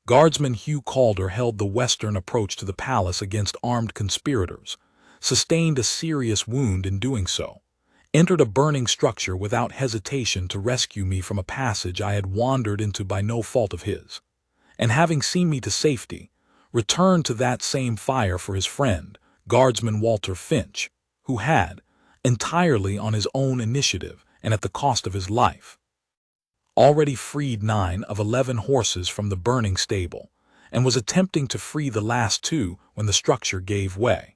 Guardsman Hugh Calder held the western approach to the palace against armed conspirators, sustained a serious wound in doing so, entered a burning structure without hesitation to rescue me from a passage I had wandered into by no fault of his, and having seen me to safety, returned to that same fire for his friend, Guardsman Walter Finch, who had, entirely on his own initiative and at the cost of his life. Already freed 9 of 11 horses from the burning stable, and was attempting to free the last 2 when the structure gave way.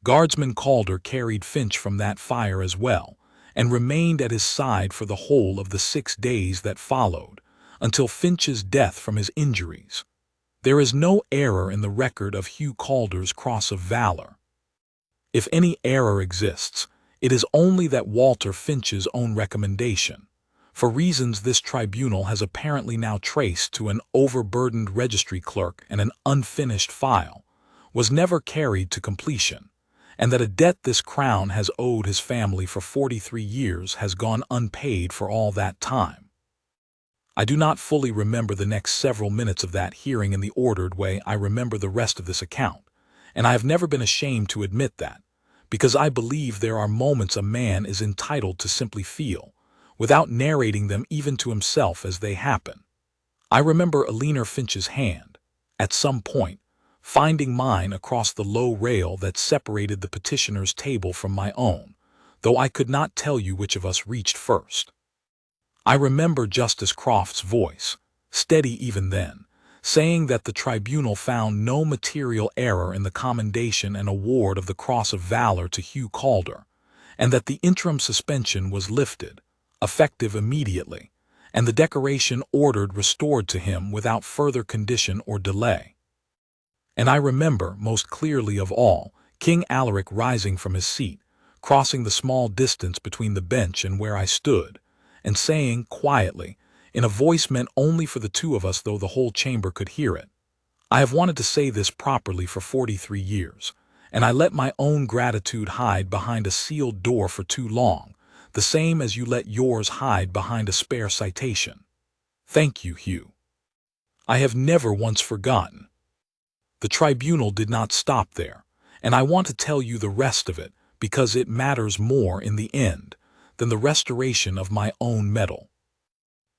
Guardsman Calder carried Finch from that fire as well, and remained at his side for the whole of the 6 days that followed, until Finch's death from his injuries. There is no error in the record of Hugh Calder's cross of valor. If any error exists, it is only that Walter Finch's own recommendation, for reasons this tribunal has apparently now traced to an overburdened registry clerk and an unfinished file, was never carried to completion, and that a debt this Crown has owed his family for 43 years has gone unpaid for all that time. I do not fully remember the next several minutes of that hearing in the ordered way I remember the rest of this account, and I have never been ashamed to admit that, because I believe there are moments a man is entitled to simply feel, without narrating them even to himself as they happen. I remember Eleanor Finch's hand, at some point, finding mine across the low rail that separated the petitioner's table from my own, though I could not tell you which of us reached first. I remember Justice Croft's voice, steady even then, saying that the tribunal found no material error in the commendation and award of the Cross of Valor to Hugh Calder, and that the interim suspension was lifted, effective immediately, and the decoration ordered restored to him without further condition or delay. And I remember, most clearly of all, King Alaric rising from his seat, crossing the small distance between the bench and where I stood, and saying quietly, in a voice meant only for the 2 of us though the whole chamber could hear it, "I have wanted to say this properly for 43 years, and I let my own gratitude hide behind a sealed door for too long, the same as you let yours hide behind a spare citation. Thank you, Hugh. I have never once forgotten." The tribunal did not stop there, and I want to tell you the rest of it because it matters more in the end than the restoration of my own medal.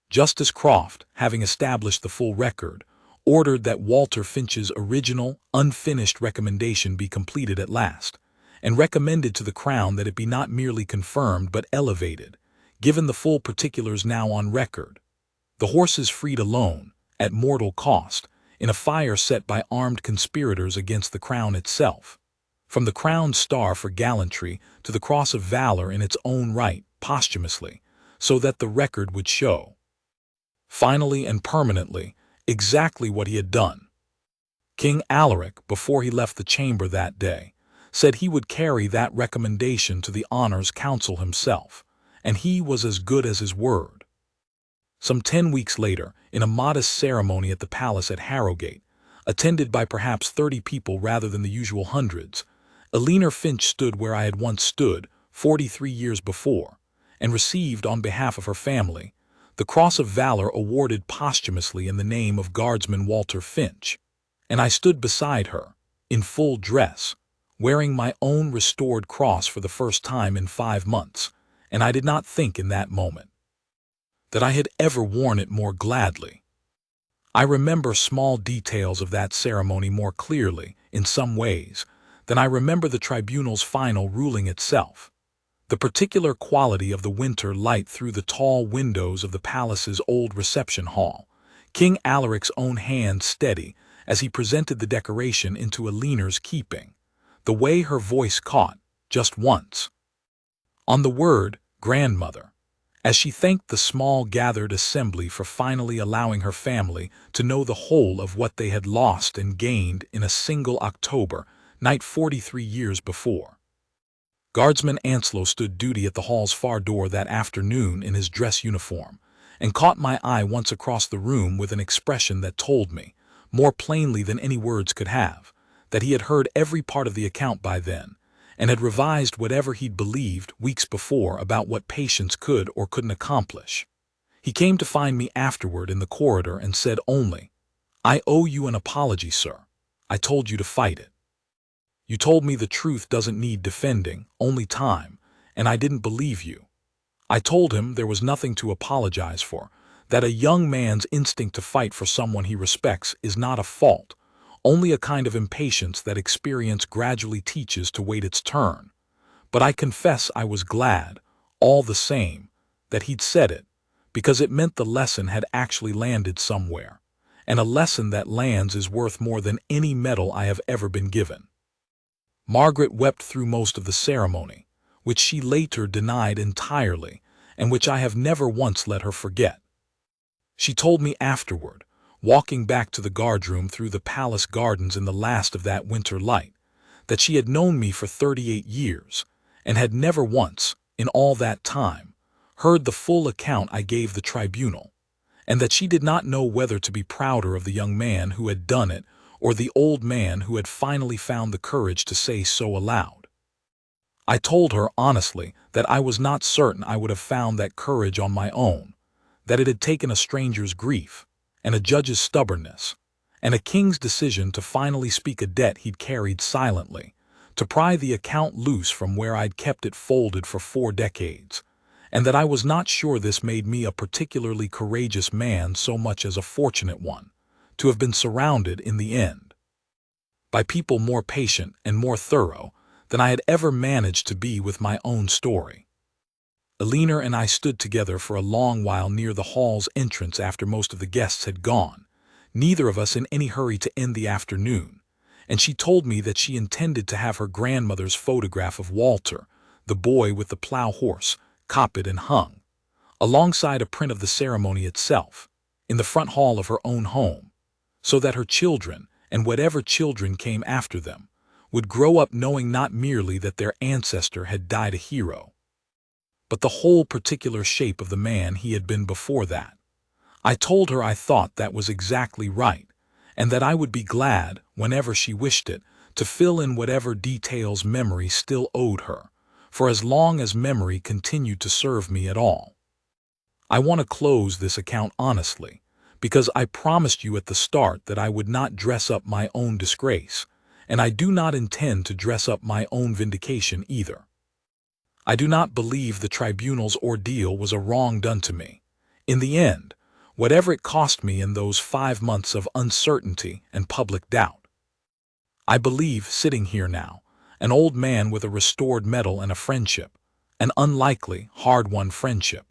Justice Croft, having established the full record, ordered that Walter Finch's original, unfinished recommendation be completed at last, and recommended to the Crown that it be not merely confirmed but elevated, given the full particulars now on record. The horses freed alone, at mortal cost, in a fire set by armed conspirators against the Crown itself. From the Crown's star for gallantry to the Cross of Valor in its own right, posthumously, so that the record would show, finally and permanently, exactly what he had done. King Alaric, before he left the chamber that day, said he would carry that recommendation to the Honours Council himself, and he was as good as his word. Some 10 weeks later, in a modest ceremony at the palace at Harrogate, attended by perhaps 30 people rather than the usual hundreds, Eleanor Finch stood where I had once stood 43 years before, and received on behalf of her family the Cross of Valor awarded posthumously in the name of Guardsman Walter Finch, and I stood beside her, in full dress, wearing my own restored cross for the first time in 5 months, and I did not think in that moment that I had ever worn it more gladly. I remember small details of that ceremony more clearly, in some ways, than I remember the tribunal's final ruling itself. The particular quality of the winter light through the tall windows of the palace's old reception hall, King Alaric's own hand steady as he presented the decoration into Eleanor's keeping, the way her voice caught, just once, on the word grandmother, as she thanked the small gathered assembly for finally allowing her family to know the whole of what they had lost and gained in a single October night 43 years before. Guardsman Anslow stood duty at the hall's far door that afternoon in his dress uniform, and caught my eye once across the room with an expression that told me, more plainly than any words could have, that he had heard every part of the account by then, and had revised whatever he'd believed weeks before about what patience could or couldn't accomplish. He came to find me afterward in the corridor and said only, "I owe you an apology, sir. I told you to fight it. You told me the truth doesn't need defending, only time, and I didn't believe you." I told him there was nothing to apologize for, that a young man's instinct to fight for someone he respects is not a fault, only a kind of impatience that experience gradually teaches to wait its turn. But I confess I was glad, all the same, that he'd said it, because it meant the lesson had actually landed somewhere, and a lesson that lands is worth more than any medal I have ever been given. Margaret wept through most of the ceremony, which she later denied entirely, and which I have never once let her forget. She told me afterward, walking back to the guardroom through the palace gardens in the last of that winter light, that she had known me for 38 years, and had never once, in all that time, heard the full account I gave the tribunal, and that she did not know whether to be prouder of the young man who had done it or the old man who had finally found the courage to say so aloud. I told her honestly that I was not certain I would have found that courage on my own, that it had taken a stranger's grief, and a judge's stubbornness, and a king's decision to finally speak a debt he'd carried silently, to pry the account loose from where I'd kept it folded for 4 decades, and that I was not sure this made me a particularly courageous man so much as a fortunate one, to have been surrounded in the end by people more patient and more thorough than I had ever managed to be with my own story. Eleanor and I stood together for a long while near the hall's entrance after most of the guests had gone, neither of us in any hurry to end the afternoon, and she told me that she intended to have her grandmother's photograph of Walter, the boy with the plow horse, copied and hung, alongside a print of the ceremony itself, in the front hall of her own home, so that her children, and whatever children came after them, would grow up knowing not merely that their ancestor had died a hero, but the whole particular shape of the man he had been before that. I told her I thought that was exactly right, and that I would be glad, whenever she wished it, to fill in whatever details memory still owed her, for as long as memory continued to serve me at all. I want to close this account honestly, because I promised you at the start that I would not dress up my own disgrace, and I do not intend to dress up my own vindication either. I do not believe the tribunal's ordeal was a wrong done to me. In the end, whatever it cost me in those 5 months of uncertainty and public doubt. I believe, sitting here now, an old man with a restored medal and a friendship, an unlikely, hard-won friendship,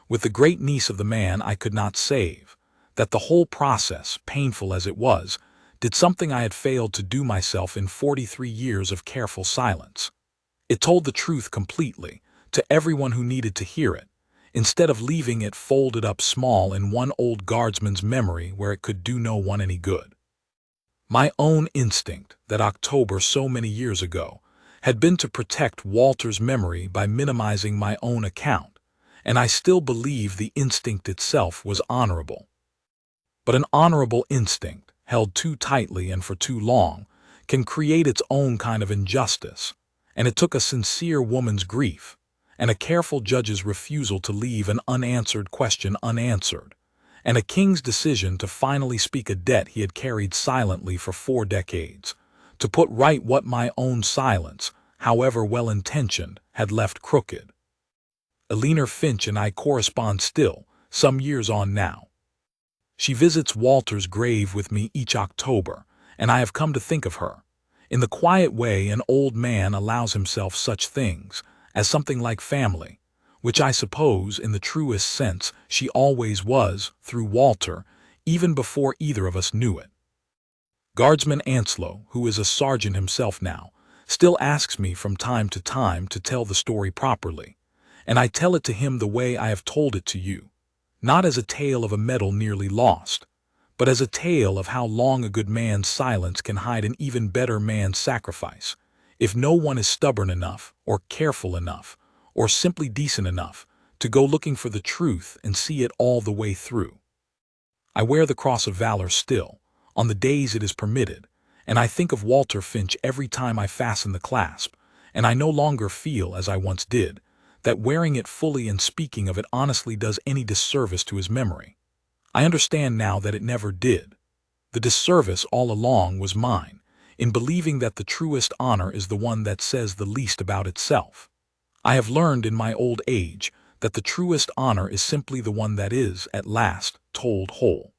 with the great niece of the man I could not save, that the whole process, painful as it was, did something I had failed to do myself in 43 years of careful silence. It told the truth completely, to everyone who needed to hear it, instead of leaving it folded up small in one old guardsman's memory where it could do no one any good. My own instinct, that October so many years ago, had been to protect Walter's memory by minimizing my own account, and I still believe the instinct itself was honorable. But an honorable instinct, held too tightly and for too long, can create its own kind of injustice, and it took a sincere woman's grief, and a careful judge's refusal to leave an unanswered question unanswered, and a king's decision to finally speak a debt he had carried silently for 4 decades, to put right what my own silence, however well-intentioned, had left crooked. Eleanor Finch and I correspond still, some years on now. She visits Walter's grave with me each October, and I have come to think of her, in the quiet way an old man allows himself such things, as something like family, which I suppose, in the truest sense, she always was, through Walter, even before either of us knew it. Guardsman Anslow, who is a sergeant himself now, still asks me from time to time to tell the story properly, and I tell it to him the way I have told it to you, not as a tale of a medal nearly lost, but as a tale of how long a good man's silence can hide an even better man's sacrifice, if no one is stubborn enough, or careful enough, or simply decent enough, to go looking for the truth and see it all the way through. I wear the cross of valor still, on the days it is permitted, and I think of Walter Finch every time I fasten the clasp, and I no longer feel, as I once did, that wearing it fully and speaking of it honestly does any disservice to his memory. I understand now that it never did. The disservice all along was mine, in believing that the truest honor is the one that says the least about itself. I have learned in my old age that the truest honor is simply the one that is, at last, told whole.